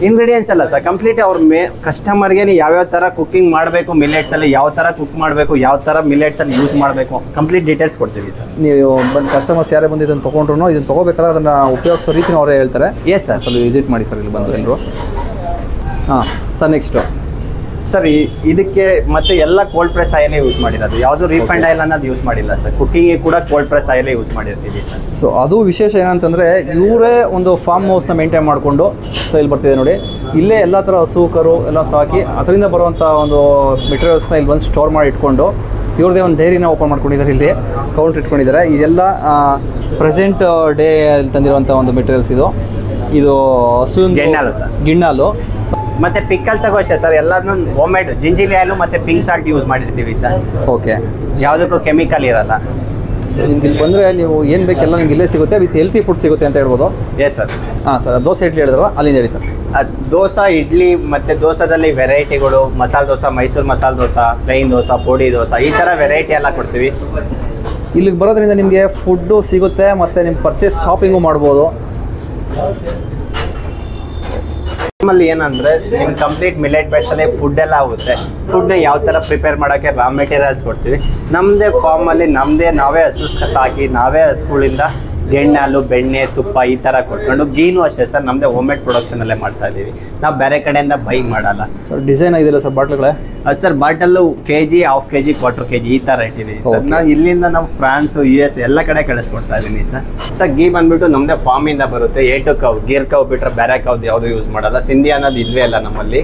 ಇಂಗ್ರೀಡಿಯೆಂಟ್ಸ್ ಅಲ್ಲ ಸರ್, ಕಂಪ್ಲೀಟ್ ಅವ್ರ ಕಸ್ಟಮರ್ಗೆ ಯಾವ್ಯಾವ ಥರ ಕುಕಿಂಗ್ ಮಾಡಬೇಕು, ಮಿಲೆಟ್ಸ್ ಅಲ್ಲಿ ಯಾವ ಥರ ಕುಕ್ ಮಾಡಬೇಕು, ಯಾವ ಥರ ಮಿಲೆಟ್ಸ್ ಅಲ್ಲಿ ಯೂಸ್ ಮಾಡಬೇಕು, ಕಂಪ್ಲೀಟ್ ಡೀಟೇಲ್ಸ್ ಕೊಡ್ತೀವಿ ಸರ್. ನೀವು ಕಸ್ಟಮರ್ಸ್ ಯಾರೇ ಬಂದು ಇದನ್ನು ತೊಗೊಂಡ್ರು ಇದನ್ನು ತೊಗೋಬೇಕಾದ್ರೆ ಅದನ್ನು ಉಪಯೋಗಿಸೋ ರೀತಿನ ಅವರೇ ಹೇಳ್ತಾರೆ. Yes sir. ಸ್ವಲ್ಪ ವಿಸಿಟ್ ಮಾಡಿ ಸರ್ ಇಲ್ಲಿ ಬಂದು ಎಲ್ಲರೂ. ಹಾಂ ಸರ್, ನೆಕ್ಸ್ಟು ಸರ್ ಇದಕ್ಕೆ ಮತ್ತೆ ಎಲ್ಲ ಕೋಲ್ಡ್ ಪ್ರೆಸ್ ಆಯಿಲೇ ಯೂಸ್ ಮಾಡಿರೋದು, ಯಾವುದು ರೀಫೈಂಡ್ ಆಯಿಲ್ ಅನ್ನೋದು ಯೂಸ್ ಮಾಡಿಲ್ಲ ಸರ್. ಕುಕ್ಕಿಂಗ್ ಕೂಡ ಕೋಲ್ಡ್ ಪ್ರೆಸ್ ಆಯಿಲೇ ಯೂಸ್ ಮಾಡಿರ್ತೀವಿ ಸರ್. ಸೊ ಅದು ವಿಶೇಷ ಏನಂತಂದರೆ ಇವರೇ ಒಂದು ಫಾರ್ಮ್ ಹೌಸ್ನ ಮೇಂಟೈನ್ ಮಾಡಿಕೊಂಡು, ಸೊ ಇಲ್ಲಿ ಬರ್ತಿದೆ ನೋಡಿ, ಇಲ್ಲೇ ಎಲ್ಲ ಥರ ಹಸು ಕರು ಎಲ್ಲ ಸಾಕಿ ಅದರಿಂದ ಬರುವಂಥ ಒಂದು ಮೆಟೀರಿಯಲ್ಸ್ನ ಇಲ್ಲಿ ಬಂದು ಸ್ಟೋರ್ ಮಾಡಿ ಇಟ್ಕೊಂಡು ಇವ್ರದೇ ಒಂದು ಡೈರಿನ ಓಪನ್ ಮಾಡ್ಕೊಂಡಿದ್ದಾರೆ, ಇಲ್ಲಿ ಕೌಂಟ್ರ್ ಇಟ್ಕೊಂಡಿದ್ದಾರೆ. ಇದೆಲ್ಲ ಪ್ರೆಸೆಂಟ್ ಡೇ ಅಲ್ಲಿ ತಂದಿರುವಂಥ ಒಂದು ಮೆಟೀರಿಯಲ್ಸ್. ಇದು ಹಸು ಗಿಣ್ಣಾಲು ಸರ್, ಗಿಣ್ಣಾಲು. ಮತ್ತೆ ಪಿಕ್ಕಲ್ಸಗೂ ಅಷ್ಟೇ ಸರ್, ಎಲ್ಲಾನು ಹೋಮ್ ಮೇಡ್ ಜಿಂಜಿರಿ ಆಯಿಲು ಮತ್ತೆ ಪಿಂಕ್ ಸಾಲ್ಟ್ ಯೂಸ್ ಮಾಡಿರ್ತೀವಿ ಸರ್. ಓಕೆ, ಯಾವುದಕ್ಕೂ ಕೆಮಿಕಲ್ ಇರಲ್ಲ. ಸೊ ನಿಮ್ಗೆ ಇಲ್ಲಿ ಬಂದರೆ ನೀವು ಏನು ಬೇಕೆಲ್ಲ ನಿಮ್ಗೆ ಇಲ್ಲೇ ಸಿಗುತ್ತೆ, ವಿತ್ ಹೆಲ್ತಿ ಫುಡ್ ಸಿಗುತ್ತೆ ಅಂತ ಹೇಳ್ಬೋದು. Yes sir. ಹಾಂ ಸರ್, ದೋಸೆ ಇಡ್ಲಿ ಹೇಳಿದ್ರಲ್ಲ, ಅಲ್ಲಿಂದ ಹೇಳಿ ಸರ್. ದೋಸೆ, ಇಡ್ಲಿ, ಮತ್ತೆ ದೋಸೆದಲ್ಲಿ ವೆರೈಟಿಗಳು, ಮಸಾಲೆ ದೋಸೆ, ಮೈಸೂರು ಮಸಾಲೆ ದೋಸೆ, ಪ್ಲೈನ್ ದೋಸೆ, ಪೋಡಿ ದೋಸೆ, ಈ ಥರ ವೆರೈಟಿ ಎಲ್ಲ ಕೊಡ್ತೀವಿ. ಇಲ್ಲಿಗೆ ಬರೋದ್ರಿಂದ ನಿಮಗೆ ಫುಡ್ಡು ಸಿಗುತ್ತೆ ಮತ್ತು ನಿಮ್ಮ ಪರ್ಚೇಸ್ ಶಾಪಿಂಗು ಮಾಡ್ಬೋದು. ನಮ್ಮಲ್ಲಿ ಏನಂದ್ರೆ ನಿಮ್ಗೆ ಕಂಪ್ಲೀಟ್ ಮಿಲೆಟ್ ಬೇಸ್ಡಲ್ಲೇ ಫುಡ್ ಎಲ್ಲ ಆಗುತ್ತೆ. ಫುಡ್ನ ಯಾವ ಥರ ಪ್ರಿಪೇರ್ ಮಾಡೋಕ್ಕೆ ರಾ ಮೆಟೀರಿಯಲ್ಸ್ ಕೊಡ್ತೀವಿ. ನಮ್ಮದೇ ಫಾರ್ಮಲ್ಲಿ ನಾವೇ ಹಸು ಸಾಕಿ, ನಾವೇ ಹಸುಗಳಿಂದ ಗೆಣ್ಣಾಲು, ಬೆಣ್ಣೆ, ತುಪ್ಪ ಈ ಥರ ಕೊಟ್ಕೊಂಡು, ಗೀನು ಅಷ್ಟೇ ಸರ್ ನಮ್ಮದೇ ಹೋಮ್ ಮೇಡ್ ಪ್ರೊಡಕ್ಷನಲ್ಲೇ ಮಾಡ್ತಾ ಇದ್ದೀವಿ. ನಾವು ಬೇರೆ ಕಡೆಯಿಂದ ಬೈ ಮಾಡಲ್ಲ ಸರ್. ಡಿಸೈನ್ ಆಗಿದೆಯಲ್ಲ ಸರ್ ಬಾಟ್ಲ್ಗಳೇ? Sir bottle KG, half KG, quarter KG ಈ ಥರ ಇಟ್ಟಿದ್ದೀವಿ ಸರ್. ನಾವು ಇಲ್ಲಿಂದ ನಾವು ಫ್ರಾನ್ಸ್, US ಎಲ್ಲ ಕಡೆ ಕಳಿಸ್ಕೊಡ್ತಾ ಇದ್ದೀನಿ ಸರ್. ಸರ್ ಗೀ ಬಂದ್ಬಿಟ್ಟು ನಮ್ಮದೇ ಫಾರ್ಮಿಂದ ಬರುತ್ತೆ. ಏಟು ಕವ್, ಗೀರ್ ಕವ್ ಬಿಟ್ಟರೆ ಬೇರೆ ಕವ್ದು ಯಾವುದು ಯೂಸ್ ಮಾಡಲ್ಲ. ಸಿಂಧಿ ಅನ್ನೋದು ಇಲ್ವೇ ಇಲ್ಲ ನಮ್ಮಲ್ಲಿ,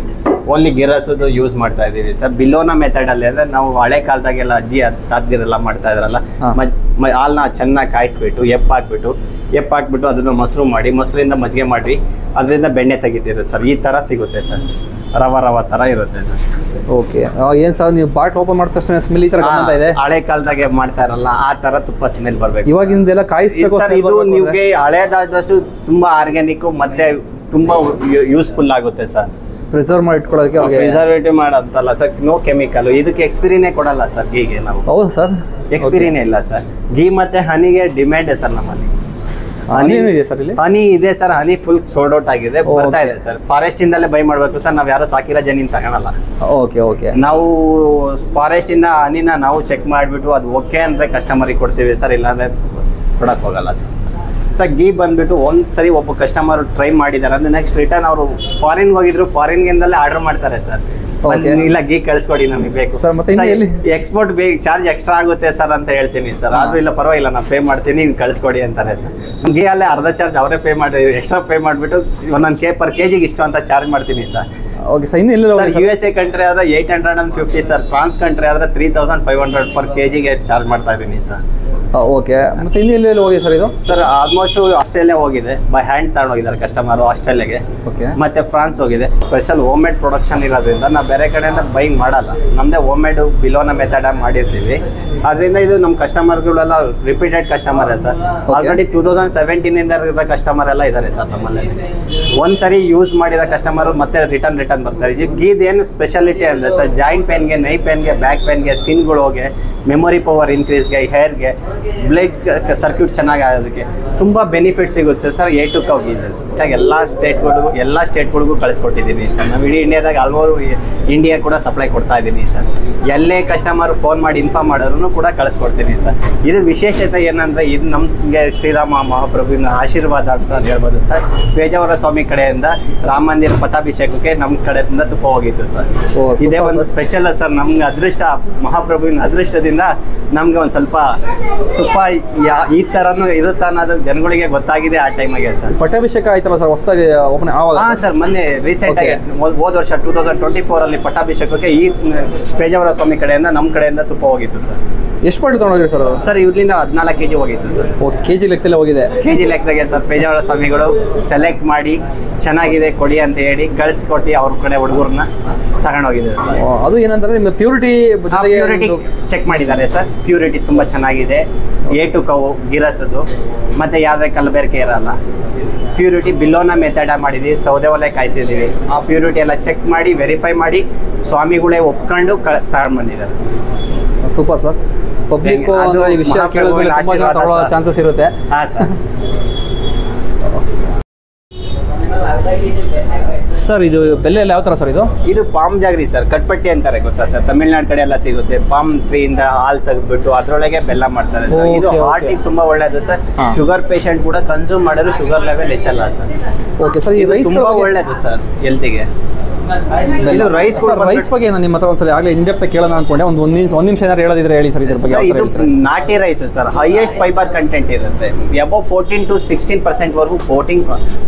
ಓನ್ಲಿ ಗಿರಸೋದು ಯೂಸ್ ಮಾಡ್ತಾ ಇದ್ದೀವಿ ಸರ್. ಬಿಲೋನಾ ಮೆಥಡಲ್ಲಿ ಅಂದರೆ ನಾವು ಹಳೆ ಕಾಲದಾಗೆಲ್ಲ ಅಜ್ಜಿ ತಾತದಿರೆಲ್ಲ ಮಾಡ್ತಾ ಇದ್ರಲ್ಲ, ಹಾಲನ್ನ ಚೆನ್ನಾಗಿ ಕಾಯಿಸ್ಬಿಟ್ಟು ಎಪ್ಪಾಕ್ಬಿಟ್ಟು ಅದನ್ನು ಮೊಸರು ಮಾಡಿ, ಮೊಸರಿಂದ ಮಜ್ಜಿಗೆ ಮಾಡಿ ಅದರಿಂದ ಬೆಣ್ಣೆ ತೆಗಿತೀರಿ ಸರ್. ಈ ಥರ ಸಿಗುತ್ತೆ ಸರ್, ರವ ಥರ ಇರುತ್ತೆ ಸರ್. ಓಕೆ, ಏನು ಸರ್ ನೀವು ಬಾಟ್ಲ್ ಓಪನ್ ಮಾಡಿದ ತಕ್ಷಣ ಸ್ಮೆಲ್ ಈ ಥರ ಕಾಣ್ತಾ ಇದೆ? ಹಳೆ ಕಾಲದಾಗೆ ಮಾಡ್ತಾ ಇರಲ್ಲ ಆ ಥರ ತುಪ್ಪ ಸ್ಮೆಲ್ ಬರಬೇಕು. ಇವಾಗಿಂದೆಲ್ಲ ಕಾಯಿಸ್ಬೇಕು ಸರ್. ಇದು ನಿಮಗೆ ಹಳೇದಾದಷ್ಟು ತುಂಬಾ ಆರ್ಗ್ಯಾನಿಕ್ ಮತ್ತೆ ತುಂಬಾ ಯೂಸ್ಫುಲ್ ಆಗುತ್ತೆ ಸರ್. ಪ್ರಿಸರ್ವ್ ಮಾಡಿ ಇಟ್ಕೊಳ್ಳೋದಕ್ಕೆ ಪ್ರಿಸರ್ವೇಟಿವ್ ಮಾಡೋಂತಲ್ಲ ಸರ್, ನೋ ಕೆಮಿಕಲ್. ಇದಕ್ಕೆ ಎಕ್ಸ್ಪೀರಿಯನ್ನೇ ಕೊಡಲ್ಲ ಸರ್ ಗೀಗೆ ನಾವು. ಹೌದು ಸರ್, ಎಕ್ಸ್ಪೀರಿಯನ್ನೇ ಇಲ್ಲ ಸರ್. ಗೀ ಮತ್ತೆ ಹನಿಗೆ ಡಿಮ್ಯಾಂಡ್ ಸರ್ ನಮ್ಮಲ್ಲಿ. ಹನಿ ಇದೆ ಸರ್ ಇಲ್ಲಿ? ಹನಿ ಇದೆ ಸರ್, ಹನಿ ಫುಲ್ ಸೋಲ್ಡ್ ಔಟ್ ಆಗಿದೆ, ಬರ್ತಾ ಇದೆ ಸರ್. ಫಾರೆಸ್ಟ್ ಇಂದಲೇ ಬೈ ಮಾಡ್ಬೇಕು ಸರ್, ನಾವ್ ಯಾರು ಸಾಕಿರೋ ಜಮೀನ್ ತಗೊಳಲ್ಲ. ಓಕೆ, ನಾವು ಫಾರೆಸ್ಟ್ ಇಂದ ಹನಿನ ನಾವು ಚೆಕ್ ಮಾಡಿಬಿಟ್ಟು ಅದು ಓಕೆ ಅಂದ್ರೆ ಕಸ್ಟಮರಿಗೆ ಕೊಡ್ತೀವಿ ಸರ್, ಇಲ್ಲಾಂದ್ರೆ ಕೊಡಕ್ ಹೋಗಲ್ಲ ಸರ್. ಸರ್ ಗೀ ಬಂದ್ಬಿಟ್ಟು ಒಂದ್ಸರಿ ಒಬ್ಬ ಕಸ್ಟಮರ್ ಟ್ರೈ ಮಾಡಿದಾರೆ ಅಂದ್ರೆ ನೆಕ್ಸ್ಟ್ ರಿಟರ್ನ್ ಅವರು ಫಾರಿನ್ಗೆ ಹೋಗಿದ್ರು, ಫಾರಿನ್ಗಿಂದಲೇ ಆರ್ಡರ್ ಮಾಡ್ತಾರೆ ಸರ್. ಇಲ್ಲ ಗೀ ಕಳ್ಸ್ಕೊಡಿ ನಮಗೆ ಬೇಕು ಸರ್. ಮತ್ತೆ ಎಕ್ಸ್ಪೋರ್ಟ್ ಚಾರ್ಜ್ ಎಕ್ಸ್ಟ್ರಾ ಆಗುತ್ತೆ ಸರ್ ಅಂತ ಹೇಳ್ತೀನಿ ಸರ್. ಆದ್ರೂ ಇಲ್ಲ ಪರವಾಗಿಲ್ಲ, ನಾನು ಪೇ ಮಾಡ್ತೀನಿ, ನೀವು ಕಳ್ಸ್ಕೊಡಿ ಅಂತಾರೆ ಸರ್. ಗೀ ಅಲ್ಲೇ ಅರ್ಧ ಚಾರ್ಜ್ ಅವರೇ ಪೇ ಮಾಡಿ, ಎಕ್ಸ್ಟ್ರಾ ಪೇ ಮಾಡಿಬಿಟ್ಟು ಒಂದೊಂದು ಪರ್ ಕೆಜಿಗೆ ಇಷ್ಟು ಅಂತ ಚಾರ್ಜ್ ಮಾಡ್ತೀನಿ ಸರ್. Okay sir. ಇನ್ನು ಸರ್ USA ಕಂಟ್ರಿ ಆದ್ರೆ 850 ಸರ್, ಫ್ರಾನ್ಸ್ ಕಂಟ್ರಿ ಆದ್ರೆ 3500 ಪರ್ ಕೆಜಿಗೆ ಚಾರ್ಜ್ ಮಾಡ್ತಾ ಇದ್ದೀನಿ ಸರ್. ಓಕೆ, ಮತ್ತು ಇನ್ನು ಎಲ್ಲೆಲ್ಲಿ ಹೋಗಿದೆ ಸರ್ ಇದು? ಸರ್ ಆಲ್ಮೋಸ್ಟ್ ಆಸ್ಟ್ರೇಲಿಯಾ ಹೋಗಿದೆ, ಬೈ ಹ್ಯಾಂಡ್ ತಗೊಂಡು ಹೋಗಿದ್ದಾರೆ ಕಸ್ಟಮರ್ ಆಸ್ಟ್ರೇಲಿಯಾಗೆ. ಓಕೆ. ಮತ್ತೆ ಫ್ರಾನ್ಸ್ ಹೋಗಿದೆ. ಸ್ಪೆಷಲ್ ಹೋಮ್ ಮೇಡ್ ಪ್ರೊಡಕ್ಷನ್ ಇರೋದ್ರಿಂದ ನಾವು ಬೇರೆ ಕಡೆಯಿಂದ ಬೈಂಗ್ ಮಾಡಲ್ಲ, ನಮ್ಮದೇ ಹೋಮ್ ಮೇಡ್ ಬಿಲೋನ ಮೆಥಡ್ ಮಾಡಿರ್ತೀವಿ. ಅದರಿಂದ ಇದು ನಮ್ಮ ಕಸ್ಟಮರ್ಗಳೆಲ್ಲ ರಿಪೀಟೆಡ್ ಕಸ್ಟಮರ್ ಸರ್. ಆಲ್ರೆಡಿ 2017 ಇರೋ ಕಸ್ಟಮರ್ ಎಲ್ಲ ಇದ್ದಾರೆ ಸರ್ ನಮ್ಮಲ್ಲಿ. ಒಂದ್ಸರಿ ಯೂಸ್ ಮಾಡಿರೋ ಕಸ್ಟಮರ್ ಮತ್ತೆ ರಿಟರ್ನ್ ಬರ್ತಾರೆ. ಇದೇನು ಸ್ಪೆಷಾಲಿಟಿ ಅಂದರೆ ಸರ್, ಜಾಯಿಂಟ್ ಪೇನ್ಗೆ, ನೈ ಪೇನ್ಗೆ, ಬ್ಯಾಕ್ ಪೇನ್ಗೆ, ಸ್ಕಿನ್ಗಳಿಗೆ, ಮೆಮೊರಿ ಪವರ್ ಇನ್ಕ್ರೀಸ್ಗೆ, ಹೇರ್ಗೆ, ಬ್ಲಡ್ ಸರ್ಕ್ಯೂಟ್ ಚೆನ್ನಾಗಿ ಆಗೋದಕ್ಕೆ ತುಂಬ ಬೆನಿಫಿಟ್ ಸಿಗುತ್ತೆ ಸರ್. A to Cow ಇದೆ ಎಲ್ಲ ಸ್ಟೇಟ್ಗಳಿಗೂ ಕಳಿಸ್ಕೊಟ್ಟಿದ್ದೀನಿ ಸರ್. ನಾವು ಇಡೀ ಇಂಡಿಯಾದಾಗ ಆಲ್ಮೋಸ್ಟ್ ಇಂಡಿಯಾ ಕೂಡ ಸಪ್ಲೈ ಕೊಡ್ತಾ ಇದ್ದೀನಿ ಸರ್. ಎಲ್ಲೇ ಕಸ್ಟಮರ್ ಫೋನ್ ಮಾಡಿ ಇನ್ಫಾರ್ಮ್ ಮಾಡೋರು ಕೂಡ ಕಳಿಸ್ಕೊಡ್ತೀನಿ ಸರ್. ಇದು ವಿಶೇಷತೆ ಏನಂದರೆ, ಇದು ನಮಗೆ ಶ್ರೀರಾಮ ಮಹಾಪ್ರಭುವಿನ ಆಶೀರ್ವಾದ ಅಂತ ಹೇಳ್ಬೋದು ಸರ್. ಪೇಜಾವರ ಸ್ವಾಮಿ ಕಡೆಯಿಂದ ರಾಮ ಮಂದಿರ ಪಟ್ಟಾಭಿಷೇಕಕ್ಕೆ ನಮ್ಮ ಕಡೆಯಿಂದ ತುಪ್ಪ ಹೋಗಿತ್ತು ಸರ್. ಇದೇ ಒಂದು ಸ್ಪೆಷಲ್ ಸರ್. ನಮ್ಗೆ ಅದೃಷ್ಟ, ಮಹಾಪ್ರಭುವಿನ ಅದೃಷ್ಟದಿಂದ ನಮ್ಗೆ ಒಂದು ಸ್ವಲ್ಪ ತುಪ್ಪ ಈ ಥರನೂ ಇರುತ್ತಾ ಅನ್ನೋದು ಜನಗಳಿಗೆ ಗೊತ್ತಾಗಿದೆ ಆ ಟೈಮಿಗೆ ಸರ್. ಪಟ್ಟಾಭಿಷೇಕ ಆಯ್ತಲ್ಲ ಸರ್ ಹೊಸದಾಗಿ ಓಪನ್? ಹಾಂ ಸರ್, ಮೊನ್ನೆ ರೀಸೆಂಟ್ ಆಗಿ ಹೋದ ವರ್ಷ 2024 ಪಟ್ಟಾಭಿಷೇಕಕ್ಕೆ ಈ ಪೇಜಾವರ ಸ್ವಾಮಿ ಕಡೆಯಿಂದ ನಮ್ಮ ಕಡೆಯಿಂದ ತುಪ್ಪ ಹೋಗಿತ್ತು ಸರ್. ಎಷ್ಟು ಪಾಯಿಂಟ್ ತೊಗೊಂಡೋಗಿ ಸರ್? ಸರ್ ಇವ್ರಿಂದ 14 kg ಹೋಗಿತ್ತು ಸರ್. ಓಕೆ, ಕೆ ಜಿ ಲೆಕ್ಕದಲ್ಲೇ ಹೋಗಿದೆ? ಕೆ ಜಿ ಲೆಕ್ಕದಾಗೆ ಸರ್. ಪೇಜಾವರ ಸ್ವಾಮಿಗಳು ಸೆಲೆಕ್ಟ್ ಮಾಡಿ ಚೆನ್ನಾಗಿದೆ ಕೊಡಿ ಅಂತ ಹೇಳಿ ಕಳಿಸ್ಕೊಟ್ಟು ಅವ್ರ ಕಡೆ ಹುಡುಗರನ್ನ ತಗೊಂಡೋಗಿದ್ದಾರೆ ಸರ್. ಅದು ಏನಂದ್ರೆ ನಿಮ್ಮ ಪ್ಯೂರಿಟಿ ಚೆಕ್ ಮಾಡಿದ್ದಾರೆ ಸರ್. ಪ್ಯೂರಿಟಿ ತುಂಬ ಚೆನ್ನಾಗಿದೆ. A to Cow ಗಿರಸದು ಮತ್ತೆ ಯಾವುದೇ ಕಲಬೆರಕೆ ಇರಲ್ಲ. ಪ್ಯೂರಿಟಿ ಬಿಲೋನ ಮೆಥಡ ಮಾಡಿದ್ದೀವಿ, ಸೌದೆ ಒಲೆ ಕಾಯಿಸಿದ್ದೀವಿ. ಆ ಪ್ಯೂರಿಟಿ ಎಲ್ಲ ಚೆಕ್ ಮಾಡಿ ವೆರಿಫೈ ಮಾಡಿ ಸ್ವಾಮಿಗಳೇ ಒಪ್ಕೊಂಡು ತಗೊಂಡ್ಬಂದಿದ್ದಾರೆ ಸರ್. Super sir. ಪಬ್ಲಿಕ್ ಈ ವಿಷಯ ಕೇಳಿದ್ರೆ ತುಂಬ ಜನ ತಗೊಳ್ಳೋ ಚಾನ್ಸಸ್ ಇರುತ್ತೆ. ಹಾಂ ಸರ್. ಸರ್ ಇದು ಬೆಲೆ ಎಲ್ಲ ಯಾವ ಥರ ಸರ್? ಇದು ಪಾಮ್ ಜಾಗ್ರಿ ಸರ್, ಕಟ್ಪಟ್ಟಿ ಅಂತಾರೆ ಗೊತ್ತಾ ಸರ್? ತಮಿಳ್ನಾಡು ಕಡೆ ಎಲ್ಲ ಸಿಗುತ್ತೆ. ಪಾಮ್ ಟ್ರೀಯಿಂದ ಹಾಲು ತೆಗೆದ್ಬಿಟ್ಟು ಅದರೊಳಗೆ ಬೆಲ್ಲ ಮಾಡ್ತಾರೆ ಸರ್. ಇದು ಹಾರ್ಟಿಗೆ ತುಂಬಾ ಒಳ್ಳೇದು ಸರ್. ಶುಗರ್ ಪೇಷಂಟ್ ಕೂಡ ಕನ್ಸ್ಯೂಮ್ ಮಾಡಿದ್ರು ಶುಗರ್ ಲೆವೆಲ್ ಹೆಚ್ಚಲ್ಲ ಸರ್. ಓಕೆ ಸರ್, ಈ ರೈಸ್ ತುಂಬಾ ಒಳ್ಳೇದು ಸರ್ ಹೆಲ್ತಿಗೆ. ಇದು ರೈಸ್ ಬಗ್ಗೆ ನಾನು ನಿಮ್ಮ ಹತ್ರ ಒಂದ್ಸಲ ಆಗಲೇ ಇಂಡೆಪ್ತ್ ಕೇಳೋಣ ಅನ್ಕೊಂಡೆ. ಒಂದು ನಿಮಿಷ ಏನಾದ್ರು ಹೇಳೋದಿದ್ರೆ ಹೇಳಿ ಸರ್ ಇದ್ರ ಬಗ್ಗೆ. ಇದು ನಾಟಿ rice sir, highest fibre content ಇರುತ್ತೆ. ಅಬೌವ್ 14 to 16% ವರೆಗೂ ಪ್ರೋಟೀನ್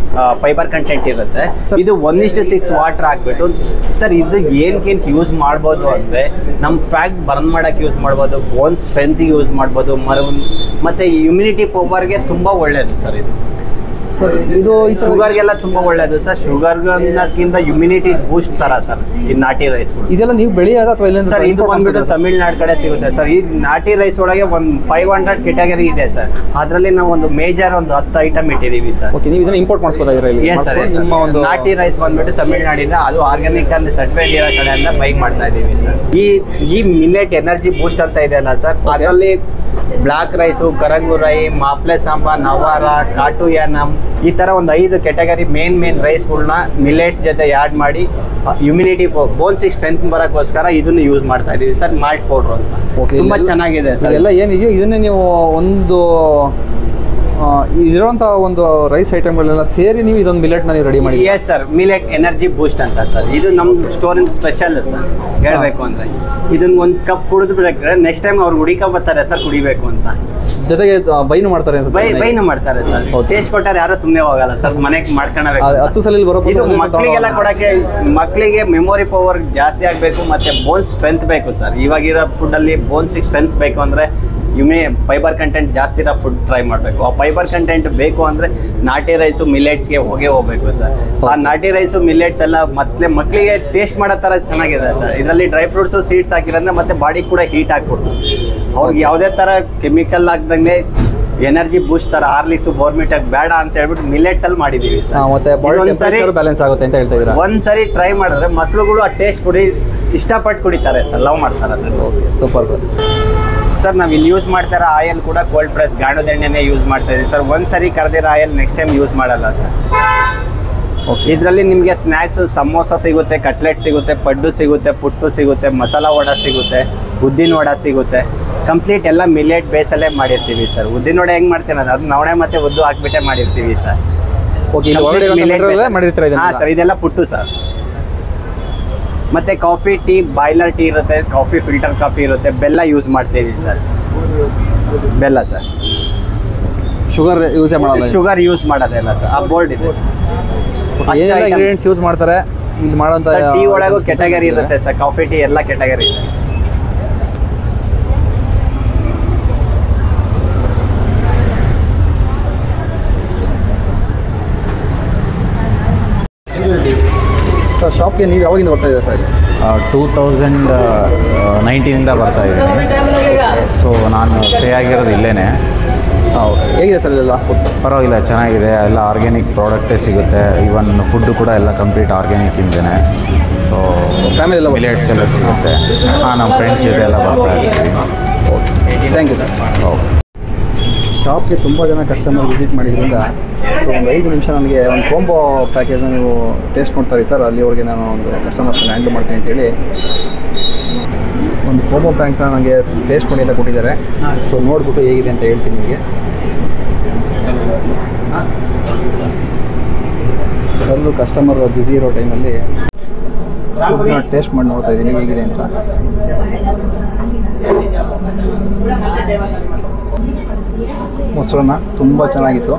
ಫೈಬರ್ ಕಂಟೆಂಟ್ ಇರುತ್ತೆ. ಇದು 1:6 ವಾಟರ್ ಹಾಕ್ಬಿಟ್ಟು ಸರ್, ಇದು ಏನಕ್ಕೆ ಯೂಸ್ ಮಾಡ್ಬೋದು ಅಂದರೆ, ನಮ್ಮ ಫ್ಯಾಟ್ ಬರ್ನ್ ಮಾಡೋಕ್ಕೆ ಯೂಸ್ ಮಾಡ್ಬೋದು, ಬೋನ್ ಸ್ಟ್ರೆಂತ್ ಯೂಸ್ ಮಾಡ್ಬೋದು, ಮತ್ತೆ ಇಮ್ಯುನಿಟಿ ಪವರ್ಗೆ ತುಂಬ ಒಳ್ಳೆಯದು ಸರ್ ಇದು. ಸರ್ ಇದು ಶುಗರ್ಗೆಲ್ಲ ತುಂಬಾ ಒಳ್ಳೇದು ಸರ್. ಶುಗರ್ಗಿಂತ ಇಮ್ಯುನಿಟಿ ಬೂಸ್ಟ್ ತರ ಸರ್ ಈ ನಾಟಿ ರೈಸ್. ಇದೆಲ್ಲ ನೀವು ಬೆಳೆಯೋದ ಅಥವಾ ಇಲ್ಲ ಸರ್? ಇದು ಬಂದ್ಬಿಟ್ಟು ತಮಿಳ್ನಾಡು ಕಡೆ ಸಿಗುತ್ತೆ ಸರ್. ಈ ನಾಟಿ ರೈಸ್ ಒಳಗೆ ಒಂದು 500 ಕೆಟಗರಿ ಇದೆ ಸರ್. ಅದರಲ್ಲಿ ನಾವು ಒಂದು ಮೇಜರ್ ಒಂದು 10 ಐಟಮ್ ಇಟ್ಟಿದ್ದೀವಿ ಸರ್. ಓಕೆ, ನೀವು ಇದನ್ನ ಇಂಪೋರ್ಟ್ ಮಾಡಿಸ್ಬೋದಾ ಇದರಲ್ಲಿ? Yes sir. ನಿಮ್ಮ ಒಂದು ನಾಟಿ ರೈಸ್ ಬಂದ್ಬಿಟ್ಟು ತಮಿಳ್ನಾಡಿಂದ, ಅದು ಆರ್ಗ್ಯಾನಿಕ್ ಅಲ್ಲಿ ಸರ್ಟಿಫೈಡ್ ಇರೋ ಕಡೆಯಿಂದ ಬೈ ಮಾಡ್ತಾ ಇದ್ದೀವಿ ಸರ್. ಈ ಮಿಲೆಟ್ ಎನರ್ಜಿ ಬೂಸ್ಟ್ ಅಂತ ಇದೆ ಅಲ್ಲ ಸರ್, ಅದರಲ್ಲಿ ಬ್ಲಾಕ್ ರೈಸು, ಕರಂಗುರೈ, ಮಾಪ್ಲೆ ಸಾಂಬಾರ್, ನವಾರ, ಕಾಟುಯಾನಮ್, ಈ ಥರ ಒಂದು 5 ಕೆಟಗರಿ ಮೇನ್ ರೈಸ್ಗಳನ್ನ ಮಿಲೆಟ್ಸ್ ಜೊತೆ ಆ್ಯಡ್ ಮಾಡಿ ಇಮ್ಯುನಿಟಿ ಬೋನ್ಸಿಗೆ ಸ್ಟ್ರೆಂತ್ ಬರೋಕ್ಕೋಸ್ಕರ ಇದನ್ನು ಯೂಸ್ ಮಾಡ್ತಾ ಇದ್ದೀವಿ ಸರ್. ಮಾಲ್ಟ್ ಪೌಡ್ರು ಅಂತ. ಓಕೆ, ತುಂಬ ಚೆನ್ನಾಗಿದೆ ಸರ್. ಎಲ್ಲ ಏನಿದೆಯೋ ಇದನ್ನೇ ನೀವು ಒಂದು ಇದಿರುವಂಥ ಒಂದು ರೈಸ್ ಐಟಮ್ಗಳೆಲ್ಲ ಸೇರಿ ನೀವು ಇದೊಂದು ಮಿಲೆಟ್ನ ನೀವು ರೆಡಿ ಮಾಡಿ? Yes sir, millet energy boost ಅಂತ ಸರ್. ಇದು ನಮ್ಮ ಸ್ಟೋರಿಂದ ಸ್ಪೆಷಲ್ ಸರ್. ಹೇಳಬೇಕು ಅಂದರೆ ಇದನ್ನ ಒಂದು ಕಪ್ ಕುಡಿದು ಬಿಡಕ್ಕೆ ನೆಕ್ಸ್ಟ್ ಟೈಮ್ ಅವ್ರು ಬರ್ತಾರೆ ಸರ್ ಕುಡಿಬೇಕು ಅಂತ. ಜೊತೆಗೆ ಬೈನು ಮಾಡ್ತಾರೆ ಬೈನು ಮಾಡ್ತಾರೆ ಸರ್. ಟೇಸ್ಟ್ ಕೊಟ್ಟಾರೆ ಯಾರು ಸುಮ್ಮನೆ ಹೋಗಲ್ಲ ಸರ್, ಮನೆಗೆ ಮಾಡ್ಕೊಳ್ಬೇಕು. 10 ಸಲ ಬರೋ ಇದು ಮಕ್ಕಳಿಗೆಲ್ಲ ಕೊಡಕ್ಕೆ, ಮಕ್ಕಳಿಗೆ ಮೆಮೊರಿ ಪವರ್ ಜಾಸ್ತಿ ಆಗಬೇಕು ಮತ್ತೆ ಬೋನ್ ಸ್ಟ್ರೆಂತ್ ಬೇಕು ಸರ್. ಇವಾಗಿರೋ ಫುಡ್ಡಲ್ಲಿ ಬೋನ್ಸಿಗೆ ಸ್ಟ್ರೆಂತ್ ಬೇಕು ಅಂದರೆ ಫೈಬರ್ ಕಂಟೆಂಟ್ ಜಾಸ್ತಿ ಇರೋ ಫುಡ್ ಟ್ರೈ ಮಾಡಬೇಕು. ಆ ಫೈಬರ್ ಕಂಟೆಂಟ್ ಬೇಕು ಅಂದರೆ ನಾಟಿ ರೈಸು ಮಿಲೆಟ್ಸ್ಗೆ ಹೋಗಬೇಕು ಸರ್. ಆ ನಾಟಿ ರೈಸು ಮಿಲೆಟ್ಸ್ ಎಲ್ಲ ಮತ್ತೆ ಮಕ್ಕಳಿಗೆ ಟೇಸ್ಟ್ ಮಾಡೋ ಥರ ಚೆನ್ನಾಗಿದೆ ಸರ್. ಇದರಲ್ಲಿ ಡ್ರೈ ಫ್ರೂಟ್ಸು, ಸೀಡ್ಸ್ ಹಾಕಿರೋದ್ರೆ ಮತ್ತೆ ಬಾಡಿ ಕೂಡ ಹೀಟ್ ಹಾಕ್ಬಿಡ್ತು. ಅವ್ರಿಗೆ ಯಾವುದೇ ಥರ ಕೆಮಿಕಲ್ ಹಾಕ್ದಂಗೆ ಎನರ್ಜಿ ಬೂಸ್ಟ್ ಥರ ಹಾರ್ಲಿಕ್ಸು, ಬೋರ್ಮಿಟಾಗಿ ಬೇಡ ಅಂತ ಹೇಳ್ಬಿಟ್ಟು ಮಿಲೆಟ್ಸ್ ಅಲ್ಲಿ ಮಾಡಿದ್ದೀವಿ ಸರ್. ಮತ್ತೆ ಬ್ಯಾಲೆನ್ಸ್ ಆಗುತ್ತೆ ಅಂತ ಹೇಳ್ತಾ ಇದ್ದೀರಾ? ಒಂದ್ಸರಿ ಟ್ರೈ ಮಾಡಿದ್ರೆ ಮಕ್ಳುಗಳು ಆ ಟೇಸ್ಟ್ ಇಷ್ಟಪಟ್ಟು ಕುಡಿತಾರೆ ಸರ್, ಲವ್ ಮಾಡ್ತಾರೆ ಅದನ್ನು. Okay, super sir. ಸರ್ ನಾವು ಇಲ್ಲಿ ಯೂಸ್ ಮಾಡ್ತಾರೋ ಆಯಿಲ್ ಕೂಡ ಕೋಲ್ಡ್ ಪ್ರೆಸ್ ಗಾಣದ ಎಣ್ಣೆನೇ ಯೂಸ್ ಮಾಡ್ತಾ ಇದ್ದೀವಿ ಸರ್. ಒಂದ್ಸರಿ ಕರೆದಿರೋ ಆಯಿಲ್ ನೆಕ್ಸ್ಟ್ ಟೈಮ್ ಯೂಸ್ ಮಾಡಲ್ಲ ಸರ್. ಓಕೆ, ಇದರಲ್ಲಿ ನಿಮಗೆ ಸ್ನ್ಯಾಕ್ಸ್, ಸಮೋಸ ಸಿಗುತ್ತೆ, ಕಟ್ಲೆಟ್ ಸಿಗುತ್ತೆ, ಪಡ್ಡು ಸಿಗುತ್ತೆ, ಪುಟ್ಟು ಸಿಗುತ್ತೆ, ಮಸಾಲ ವಡ ಸಿಗುತ್ತೆ, ಉದ್ದಿನ ವಡ ಸಿಗುತ್ತೆ. ಕಂಪ್ಲೀಟ್ ಎಲ್ಲ ಮಿಲೆಟ್ ಬೇಸಲ್ಲೇ ಮಾಡಿರ್ತೀವಿ ಸರ್. ಉದ್ದಿನ ವಡೆ ಹೆಂಗೆ ಮಾಡ್ತೀನಿ ಅದು ನವಣೆ ಮತ್ತೆ ಉದ್ದು ಹಾಕ್ಬಿಟ್ಟೆ ಮಾಡಿರ್ತೀವಿ ಸರ್. ಓಕೆ, ಹಾಂ ಸರ್, ಇದೆಲ್ಲ ಪುಟ್ಟು ಸರ್. ಮತ್ತು ಕಾಫಿ, ಟೀ, ಬಾಯ್ಲರ್ ಟೀ ಇರುತ್ತೆ, ಕಾಫಿ ಫಿಲ್ಟರ್ ಕಾಫಿ ಇರುತ್ತೆ, ಬೆಲ್ಲ ಯೂಸ್ ಮಾಡ್ತೀವಿ ಸರ್. ಬೆಲ್ಲ ಸರ್, ಶುಗರ್ ಶುಗರ್ ಯೂಸ್ ಮಾಡೋದಿಲ್ಲ ಸರ್. ಆ ಬೋರ್ಡ್ ಇದೆ ಸರ್. ಇಂಗ್ರೀಡಿಯೆಂಟ್ಸ್ ಯೂಸ್ ಮಾಡ್ತಾರೆ ಇಲ್ಲಿ ಮಾಡೋಂಥ. ಟೀ ಒಳಗೂ ಕೆಟಗರಿ ಇರುತ್ತೆ ಸರ್, ಕಾಫಿ ಟೀ ಎಲ್ಲ ಕೆಟಗರಿ ಇದೆ. ಶಾಪ್ಗೆ ನೀವು ಯಾವಾಗಿಂದ ಬರ್ತಾ ಇದ್ದೀರಾ ಸರ್? 2019ಇಂದ ಬರ್ತಾ ಇದ್ದೀನಿ. ಸೊ ನಾನು ಸ್ಟೇ ಆಗಿರೋದು ಇಲ್ಲೇ. ಓಕೆ, ಹೇಗಿದೆ ಸರ್ ಇದೆಲ್ಲ ಫುಡ್ಸ್? ಪರವಾಗಿಲ್ಲ, ಚೆನ್ನಾಗಿದೆ. ಎಲ್ಲ ಆರ್ಗ್ಯಾನಿಕ್ ಪ್ರಾಡಕ್ಟೇ ಸಿಗುತ್ತೆ. ಈವನ್ ಫುಡ್ಡು ಕೂಡ ಎಲ್ಲ ಕಂಪ್ಲೀಟ್ ಆರ್ಗ್ಯಾನಿಕ್ ಇಂದನೇ. ಸೊ ಫ್ಯಾಮಿಲಿ ಎಲ್ಲ ಮಿಲೆಟ್ಸ್ ಎಲ್ಲ ಸಿಗುತ್ತೆ. ನಮ್ಮ ಫ್ರೆಂಡ್ಸ್ ಜೊತೆ ಎಲ್ಲ ಬರ್ತಾ ಇರ್ತೀವಿ. Okay, thank you sir. Okay. ಶಾಪ್ಗೆ ತುಂಬ ಜನ ಕಸ್ಟಮರ್ ವಿಸಿಟ್ ಮಾಡಿದ್ರಿಂದ ಸೊ ಒಂದು 5 ನಿಮಿಷ ನನಗೆ ಒಂದು ಕಾಂಬೋ ಪ್ಯಾಕೇಜ್ನ ನೀವು ಟೇಸ್ಟ್ ನೋಡ್ತಾರೆ ಸರ್, ಅಲ್ಲಿವರೆಗೆ ನಾನು ಒಂದು ಕಸ್ಟಮರ್ಸ್ನ ಹ್ಯಾಂಡಲ್ ಮಾಡ್ತೀನಿ ಅಂತೇಳಿ ಒಂದು ಕಾಂಬೋ ಪ್ಯಾಕ್ನ ನನಗೆ ಟೇಸ್ಟ್ ಮಾಡಿ ಅಂತ ಕೊಟ್ಟಿದ್ದಾರೆ. ಸೊ ನೋಡಿಬಿಟ್ಟು ಹೇಗಿದೆ ಅಂತ ಹೇಳ್ತೀನಿ ನಿಮಗೆ. ಸರ್ ಕಸ್ಟಮರ್ ಬ್ಯುಸಿ ಇರೋ ಟೈಮಲ್ಲಿ ಫುಡ್ನ ಟೇಸ್ಟ್ ಮಾಡಿ ನೋಡ್ತಾ ಇದ್ದೀನಿ ಹೇಗಿದೆ ಅಂತ. ಮೊಸರನ್ನ ತುಂಬ ಚೆನ್ನಾಗಿತ್ತು.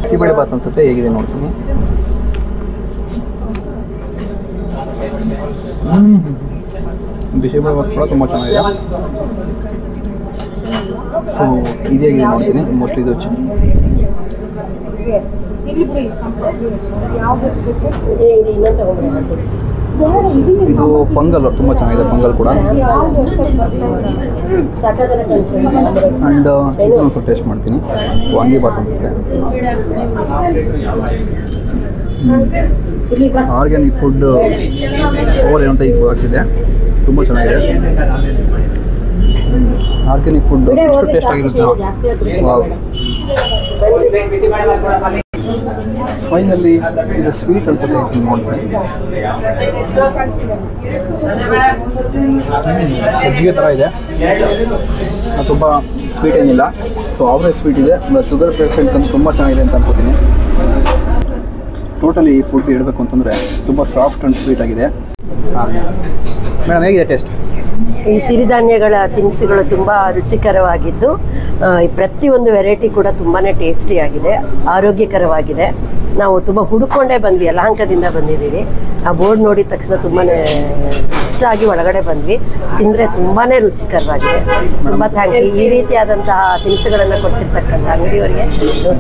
ಬಿಸಿಬೇಳೆ ಬಾತ್ ಅನಿಸುತ್ತೆ, ಹೇಗಿದೆ ನೋಡ್ತೀನಿ. ಬಿಸಿಬೇಳೆ ಬಾತ್ ಕೂಡ ತುಂಬ ಚೆನ್ನಾಗಿದೆ. ಸೊ ಇದೇಗಿದೆ ನೋಡ್ತೀನಿ. ಮೋಸ್ಟ್ಲಿ ಇದು ಇದು ಪೊಂಗಲ್ ತುಂಬ ಚೆನ್ನಾಗಿದೆ. ಪೊಂಗಲ್ ಕೂಡ ಆ್ಯಂಡ್ ಇದನ್ನು ಸ್ವಲ್ಪ ಟೇಸ್ಟ್ ಮಾಡ್ತೀನಿ. ವಾಂಗಿಬಾತ್ ಅನಿಸುತ್ತೆ. ಆರ್ಗ್ಯಾನಿಕ್ ಫುಡ್ ಓವರ್ ಏನಂತ ಈಗ ಆಗ್ತಿದೆ. ತುಂಬ ಚೆನ್ನಾಗಿದೆ. ಆರ್ಗ್ಯಾನಿಕ್ ಫುಡ್ ಎಷ್ಟು ಟೇಸ್ಟ್ ಆಗಿರುತ್ತೆ. ಫೈನಲಿ ಇದು ಸ್ವೀಟ್ ಅನ್ಸುತ್ತೆ ನೋಡ್ತೀನಿ. ಸಜ್ಜಿಗೆ ಥರ ಇದೆ, ತುಂಬ ಸ್ವೀಟ್ ಏನಿಲ್ಲ. ಸೊ ಆವ್ರೇಜ್ ಸ್ವೀಟ್ ಇದೆ. ಶುಗರ್ ಪೇಷಂಟ್ ಅಂತ ತುಂಬ ಚೆನ್ನಾಗಿದೆ ಅಂತ ಅನ್ಕೋತೀನಿ. ಟೋಟಲಿ ಈ ಫುಡ್ ಹೇಳಬೇಕು ಅಂತಂದರೆ ತುಂಬ ಸಾಫ್ಟ್ ಆ್ಯಂಡ್ ಸ್ವೀಟ್ ಆಗಿದೆ. ಮೇಡಮ್, ಹೇಗಿದೆ ಟೇಸ್ಟ್? ಈ ಸಿರಿಧಾನ್ಯಗಳ ತಿನಿಸುಗಳು ತುಂಬ ರುಚಿಕರವಾಗಿದ್ದು ಪ್ರತಿಯೊಂದು ವೆರೈಟಿ ಕೂಡ ತುಂಬಾ ಟೇಸ್ಟಿಯಾಗಿದೆ, ಆರೋಗ್ಯಕರವಾಗಿದೆ. ನಾವು ತುಂಬ ಹುಡುಕೊಂಡೇ ಬಂದ್ವಿ, ಯಲಹಂಕದಿಂದ ಬಂದಿದ್ದೀವಿ. ಆ ಬೋರ್ಡ್ ನೋಡಿದ ತಕ್ಷಣ ತುಂಬಾ ಇಷ್ಟ ಆಗಿ ಒಳಗಡೆ ಬಂದ್ವಿ. ತಿಂದರೆ ತುಂಬಾ ರುಚಿಕರವಾಗಿದೆ. ತುಂಬ ಥ್ಯಾಂಕ್ಸ್. ಈ ರೀತಿಯಾದಂತಹ ತಿನಿಸುಗಳನ್ನು ಕೊಡ್ತಿರ್ತಕ್ಕಂಥ ಅಂಗಡಿಯವರಿಗೆ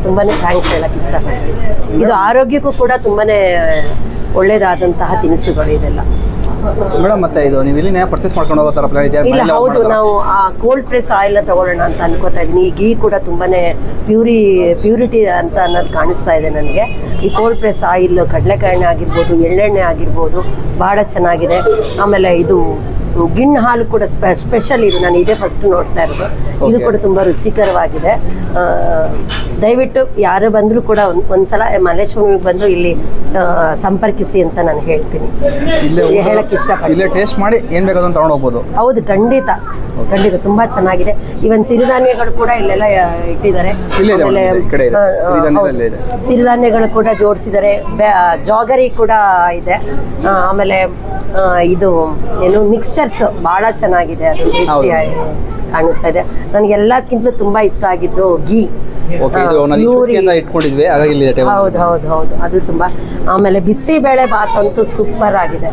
ತುಂಬಾ ಥ್ಯಾಂಕ್ಸ್ ಹೇಳೋಕ್ಕೆ ಇಷ್ಟಪಡ್ತೀನಿ. ಇದು ಆರೋಗ್ಯಕ್ಕೂ ಕೂಡ ತುಂಬಾ ಒಳ್ಳೆಯದಾದಂತಹ ತಿನಿಸುಗಳು ಇದೆಲ್ಲ. ಮೇಡಮ್, ಮತ್ತೆ ಇದು ನೀವು ಇಲ್ಲಿನೇ ಪರ್ಚೇಸ್ ಮಾಡ್ಕೊಂಡು ಹೋಗೋ ಥರ ಪ್ಲಾನ್ ಇದೆಯಾ? ಇಲ್ಲ, ಹೌದು. ನಾವು ಆ ಕೋಲ್ಡ್ ಪ್ರೆಸ್ ಆಯಿಲ್ನ ತಗೊಳ್ಳೋಣ ಅಂತ ಅನ್ಕೋತಾ ಇದ್ದೀನಿ. ಈ ಗೀ ಕೂಡ ತುಂಬಾ ಪ್ಯೂರಿಟಿ ಅಂತ ಅನ್ನೋದು ಕಾಣಿಸ್ತಾ ಇದೆ ನನಗೆ. ಈ ಕೋಲ್ಡ್ ಪ್ರೆಸ್ ಆಯಿಲ್, ಕಡಲೆಕಾಯಿ ಎಣ್ಣೆ ಆಗಿರ್ಬೋದು, ಎಳ್ಳೆಣ್ಣೆ ಆಗಿರ್ಬೋದು, ಭಾಳ ಚೆನ್ನಾಗಿದೆ. ಆಮೇಲೆ ಇದು ಗಿಣ್ಣು ಹಾಲು ಕೂಡ ಸ್ಪೆಷಲ್. ಇದು ನಾನು ಇದೇ ಫಸ್ಟ್ ನೋಡ್ತಾ ಇರೋದು. ಇದು ಕೂಡ ತುಂಬ ರುಚಿಕರವಾಗಿದೆ. ದಯವಿಟ್ಟು ಯಾರು ಬಂದರೂ ಕೂಡ ಒಂದ್ಸಲ ಮಲ್ಲೇಶ್ವರಮಿಗೆ ಬಂದು ಇಲ್ಲಿ ಸಂಪರ್ಕಿಸಿ ಅಂತ ನಾನು ಹೇಳ್ತೀನಿ. ಹೇಳಕ್ಕೆ ಇಷ್ಟಪಡ್ತೀನಿ. ಇಲ್ಲೇ ಟೇಸ್ಟ್ ಮಾಡಿ ಏನು ಬೇಕಾದ್ರೂ ತಗೊಂಡು ಹೋಗ್ಬೋದು. ಹೌದು, ಖಂಡಿತ ಖಂಡಿತ ತುಂಬ ಚೆನ್ನಾಗಿದೆ. ಇವನ್ ಸಿರಿಧಾನ್ಯಗಳು ಕೂಡ ಇಲ್ಲೆಲ್ಲ ಇಟ್ಟಿದ್ದಾರೆ. ಸಿರಿಧಾನ್ಯಗಳು ಕೂಡ ಜೋಡಿಸಿದ್ದಾರೆ. ಜಾಗರಿ ಕೂಡ ಇದೆ. ಆಮೇಲೆ ಇದು ಏನು ಮಿಕ್ಸ್ಚರ್ಸ್ ಭಾಳ ಚೆನ್ನಾಗಿದೆ. ಅದು ಟೇಸ್ಟಿ ಕಾಣಿಸ್ತಾ ಇದೆ. ನನಗೆ ಎಲ್ಲಕ್ಕಿಂತಲೂ ತುಂಬ ಇಷ್ಟ ಆಗಿದ್ದು ಗೀ. ಹೌದು ಹೌದು ಹೌದು, ಅದು ತುಂಬ. ಆಮೇಲೆ ಬಿಸಿಬೇಳೆ ಬಾತ್ ಅಂತೂ ಸೂಪರ್ ಆಗಿದೆ.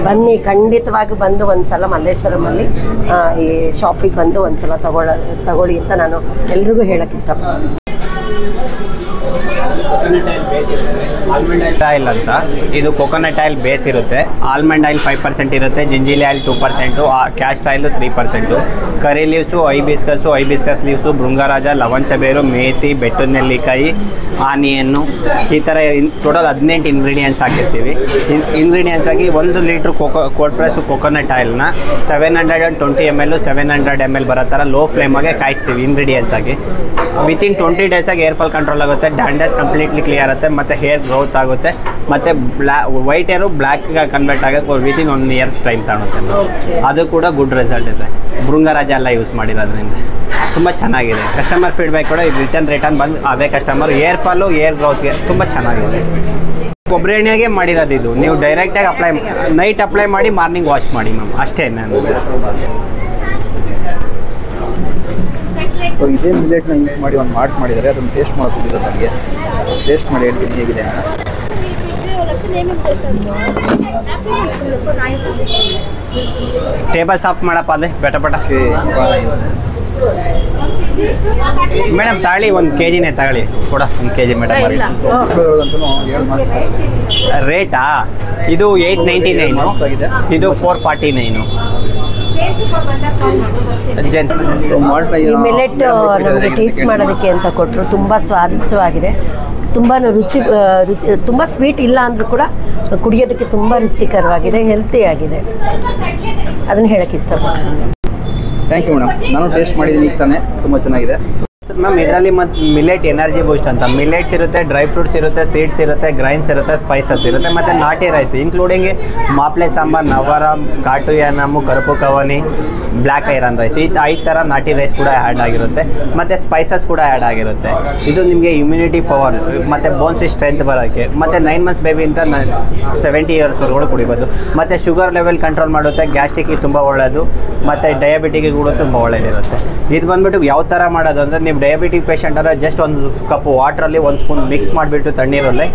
ಬನ್ನಿ, ಖಂಡಿತವಾಗಿ ಬಂದು ಒಂದ್ಸಲ ಮಲ್ಲೇಶ್ವರಮಲ್ಲಿ ಈ ಶಾಪಿಗೆ ಬಂದು ಒಂದ್ಸಲ ತಗೊಳ್ಳಿ ಅಂತ ನಾನು ಎಲ್ರಿಗೂ ಹೇಳಕ್ಕೆ ಇಷ್ಟಪಡ್ತೀನಿ. ಆಲ್ಮಂಡ್ ಆಯಿಲ್ ಅಂತ, ಇದು ಕೊಕೊನಟ್ ಆಯಿಲ್ ಬೇಸ್ ಇರುತ್ತೆ. ಆಲ್ಮಂಡ್ ಆಯಿಲ್ 5% ಇರುತ್ತೆ, ಜಿಂಜಿಲಿ ಆಯಿಲ್ 2%, ಕ್ಯಾಸ್ಟ್ ಆಯಿಲ್ 3%, ಕರಿ ಲೀವ್ಸು, ಐಬಿಸ್ಕಸ್ ಲೀವ್ಸು, ಭೃಂಗರಾಜ, ಲವಂಚ ಬೇರು, ಮೇಥಿ, ಬೆಟ್ಟದ ನೆಲ್ಲಿಕಾಯಿ, ಆನಿಯನ್ನು, ಈ ಥರ ಟೋಟಲ್ 18 ಇಂಗ್ರೀಡಿಯೆಂಟ್ಸ್ ಹಾಕಿರ್ತೀವಿ. ಇಂಗ್ರೀಡಿಯೆಂಟ್ಸ್ ಆಗಿ 1 ಲೀಟ್ರ್ ಕೋಲ್ಡ್ ಪ್ರೆಸ್ ಕೊಕೊನಟ್ ಆಯಿಲ್ನ 720 ml 700 ml ಬರೋ ಥರ ಲೋ ಫ್ಲೇಮಾಗೆ ಕಾಯಿಸ್ತೀವಿ ಇಂಗ್ರೀಡಿಯೆಂಟ್ಸ್ ಆಗಿ. ವಿತಿನ್ 20 ಡೇಸಾಗಿ ಹೇರ್ ಫಾಲ್ ಕಂಟ್ರೋಲ್ ಆಗುತ್ತೆ, ಡ್ಯಾಂಡ್ರಸ್ ಕಂಪ್ಲೀಟ್ಲಿ ಕ್ಲಿಯರ್ ಆಗುತ್ತೆ, ಮತ್ತು ಹೇರ್ ಗ್ರೋತ್ ಆಗುತ್ತೆ, ಮತ್ತು ವೈಟ್ ಹೇರು ಬ್ಲ್ಯಾಕ್ಗೆ ಕನ್ವರ್ಟ್ ಆಗೋಕ್ಕೆ ವಿತಿನ್ 1 ಇಯರ್ ಟೈಮ್ ತಗೊಳುತ್ತೆ. ಅದು ಕೂಡ ಗುಡ್ ರಿಸಲ್ಟ್ ಇದೆ. ಭೃಂಗರಾಜ ಎಲ್ಲ ಯೂಸ್ ಮಾಡಿರೋದ್ರಿಂದ ತುಂಬ ಚೆನ್ನಾಗಿದೆ. ಕಸ್ಟಮರ್ ಫೀಡ್ಬ್ಯಾಕ್ ಕೂಡ ರಿಟರ್ನ್ ಬಂದು ಅದೇ ಕಸ್ಟಮರ್ ಹೇರ್ ಫಾಲು, ಹೇರ್ ಗ್ರೋತ್ಗೆ ತುಂಬ ಚೆನ್ನಾಗಿದೆ. ಕೊಬ್ಬರಿ ಎಣ್ಣೆಗೆ ಮಾಡಿರೋದು ಇದು. ನೀವು ಡೈರೆಕ್ಟಾಗಿ ನೈಟ್ ಅಪ್ಲೈ ಮಾಡಿ ಮಾರ್ನಿಂಗ್ ವಾಶ್ ಮಾಡಿ ಮ್ಯಾಮ್, ಅಷ್ಟೇ ನಾನು. ಸೊ ಇದೇ ಮಿಲೆಟ್ನ ಯೂಸ್ ಮಾಡಿ ಒಂದು ಮಾಡಿದ್ದಾರೆ. ಅದನ್ನು ಟೇಸ್ಟ್ ಮಾಡ್ಕೊಟ್ಟಿದ್ದಾರೆ ನನಗೆ. ಟೇಸ್ಟ್ ಮಾಡಿ ಹೇಳ್ತೀನಿ ಹೇಗಿದೆ ಅಂತ. ಟೇಬಲ್ ಸಾಫ್ಟ್ ಮಾಡಪ್ಪ ಅದೇ ಪಟ ಮೇಡಮ್ ತಾಳಿ 1 kgನೇ ತಗೊಳ್ಳಿ ಕೂಡ 1 kg ಮೇಡಮ್. ರೇಟಾ ಇದು 899, ಇದು 449. ಈ ಮಿಲೆಟ್ ನಮಗೆ ಟೇಸ್ಟ್ ಮಾಡೋದಕ್ಕೆ ಅಂತ ಕೊಟ್ಟರು. ತುಂಬ ಸ್ವಾದಿಷ್ಟವಾಗಿದೆ, ತುಂಬ ರುಚಿ ತುಂಬ ಸ್ವೀಟ್ ಇಲ್ಲ ಅಂದರೂ ಕೂಡ ಕುಡಿಯೋದಕ್ಕೆ ತುಂಬ ರುಚಿಕರವಾಗಿದೆ, ಹೆಲ್ತಿ ಆಗಿದೆ. ಅದನ್ನು ಹೇಳೋಕ್ಕೆ ಇಷ್ಟಪಡ್ತೀನಿ. Thank you madam. ನಾನು ಟೇಸ್ಟ್ ಮಾಡಿದ್ದೀನಿ ಈಗ ತಾನೇ, ತುಂಬ ಚೆನ್ನಾಗಿದೆ ಮ್ಯಾಮ್. ಇದರಲ್ಲಿ ಮತ್ತು ಮಿಲೆಟ್ ಎನರ್ಜಿ ಬೂಸ್ಟ್ ಅಂತ ಮಿಲೆಟ್ಸ್ ಇರುತ್ತೆ, ಡ್ರೈ ಫ್ರೂಟ್ಸ್ ಇರುತ್ತೆ, ಸೀಡ್ಸ್ ಇರುತ್ತೆ, ಗ್ರೈನ್ಸ್ ಇರುತ್ತೆ, ಸ್ಪೈಸಸ್ ಇರುತ್ತೆ, ಮತ್ತು ನಾಟಿ ರೈಸ್ ಇನ್ಕ್ಲೂಡಿಂಗ್ ಮಾಪ್ಲೆ ಸಾಂಬಾರ್, ನವರಮ್, ಘಾಟು ಯಾನಮು, ಕರುಪು ಕವನಿ, ಬ್ಲ್ಯಾಕ್ ಐರನ್ ರೈಸ್, ಈ 5 ಥರ ನಾಟಿ ರೈಸ್ ಕೂಡ ಆ್ಯಡ್ ಆಗಿರುತ್ತೆ, ಮತ್ತು ಸ್ಪೈಸಸ್ ಕೂಡ ಆ್ಯಡ್ ಆಗಿರುತ್ತೆ. ಇದು ನಿಮಗೆ ಇಮ್ಯುನಿಟಿ ಪವರ್ ಮತ್ತು ಬೋನ್ಸ್ ಸ್ಟ್ರೆಂತ್ ಬರೋಕ್ಕೆ, ಮತ್ತು 9 months ಬೇಬಿ ಅಂತ 70 yearsವರೆಗೂ ಕುಡಿಬೋದು, ಮತ್ತು ಶುಗರ್ ಲೆವೆಲ್ ಕಂಟ್ರೋಲ್ ಮಾಡುತ್ತೆ, ಗ್ಯಾಸ್ಟ್ರಿಕ್ಗೆ ತುಂಬ ಒಳ್ಳೆಯದು, ಮತ್ತು ಡಯಾಬಿಟಿಗೆ ಕೂಡ ತುಂಬ ಒಳ್ಳೆಯದಿರುತ್ತೆ. ಇದು ಬಂದುಬಿಟ್ಟು ಯಾವ ಥರ ಮಾಡೋದು ಅಂದರೆ, ನೀವು ಡಯಾಬಿಟಿಕ್ ಪೇಷಂಟ್ ಅಂದರೆ ಜಸ್ಟ್ 1 ಕಪ್ ವಾಟ್ರಲ್ಲಿ 1 ಸ್ಪೂನ್ ಮಿಕ್ಸ್ ಮಾಡಿಬಿಟ್ಟು ತಣ್ಣೀರಲ್ಲಿ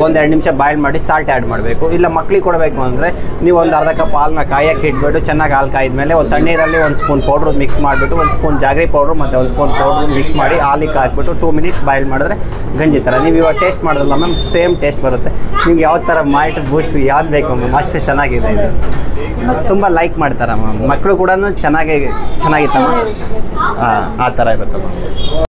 1-2 ನಿಮಿಷ ಬಾಯ್ಲ್ ಮಾಡಿ ಸಾಲ್ಟ್ ಆ್ಯಡ್ ಮಾಡಬೇಕು. ಇಲ್ಲ ಮಕ್ಳಿಗೆ ಕೊಡಬೇಕು ಅಂದರೆ ನೀವು ಒಂದು ಅರ್ಧ ಕಪ್ ಹಾಲನ್ನ ಕಾಯಕ್ಕೆ ಇಟ್ಬಿಟ್ಟು ಚೆನ್ನಾಗಿ ಹಾಲು ಕಾಯಿದ್ಮೇಲೆ ಒಂದು ತಣ್ಣೀರಲ್ಲಿ 1 ಸ್ಪೂನ್ ಪೌಡ್ರು ಮಿಕ್ಸ್ ಮಾಡಿಬಿಟ್ಟು 1 ಸ್ಪೂನ್ ಜಾಗ್ರಿ ಪೌಡ್ರು ಮತ್ತು 1 ಸ್ಪೂನ್ ಪೌಡ್ರು ಮಿಕ್ಸ್ ಮಾಡಿ ಹಾಲಿಗೆ ಹಾಕ್ಬಿಟ್ಟು 2 minutes ಬಾಯ್ಲ್ ಮಾಡಿದ್ರೆ ಗಂಜಿ ಥರ. ನೀವು ಇವಾಗ ಟೇಸ್ಟ್ ಮಾಡೋದಲ್ಲ ಮ್ಯಾಮ್, ಸೇಮ್ ಟೇಸ್ಟ್ ಬರುತ್ತೆ. ನಿಮ್ಗೆ ಯಾವ ಥರ ಮಾಲ್ಟ್ ಬೂಸ್ಟ್ ಯಾವ್ದು ಬೇಕು ಮ್ಯಾಮ್, ಅಷ್ಟು ಚೆನ್ನಾಗಿದೆ ಇದು. ತುಂಬ ಲೈಕ್ ಮಾಡ್ತಾರೆ ಮ್ಯಾಮ್, ಮಕ್ಕಳು ಕೂಡ ಚೆನ್ನಾಗಿತ್ತಮ್ಮ. ಆ ಥರ ಇರುತ್ತೆ ಮ್ಯಾಮ್.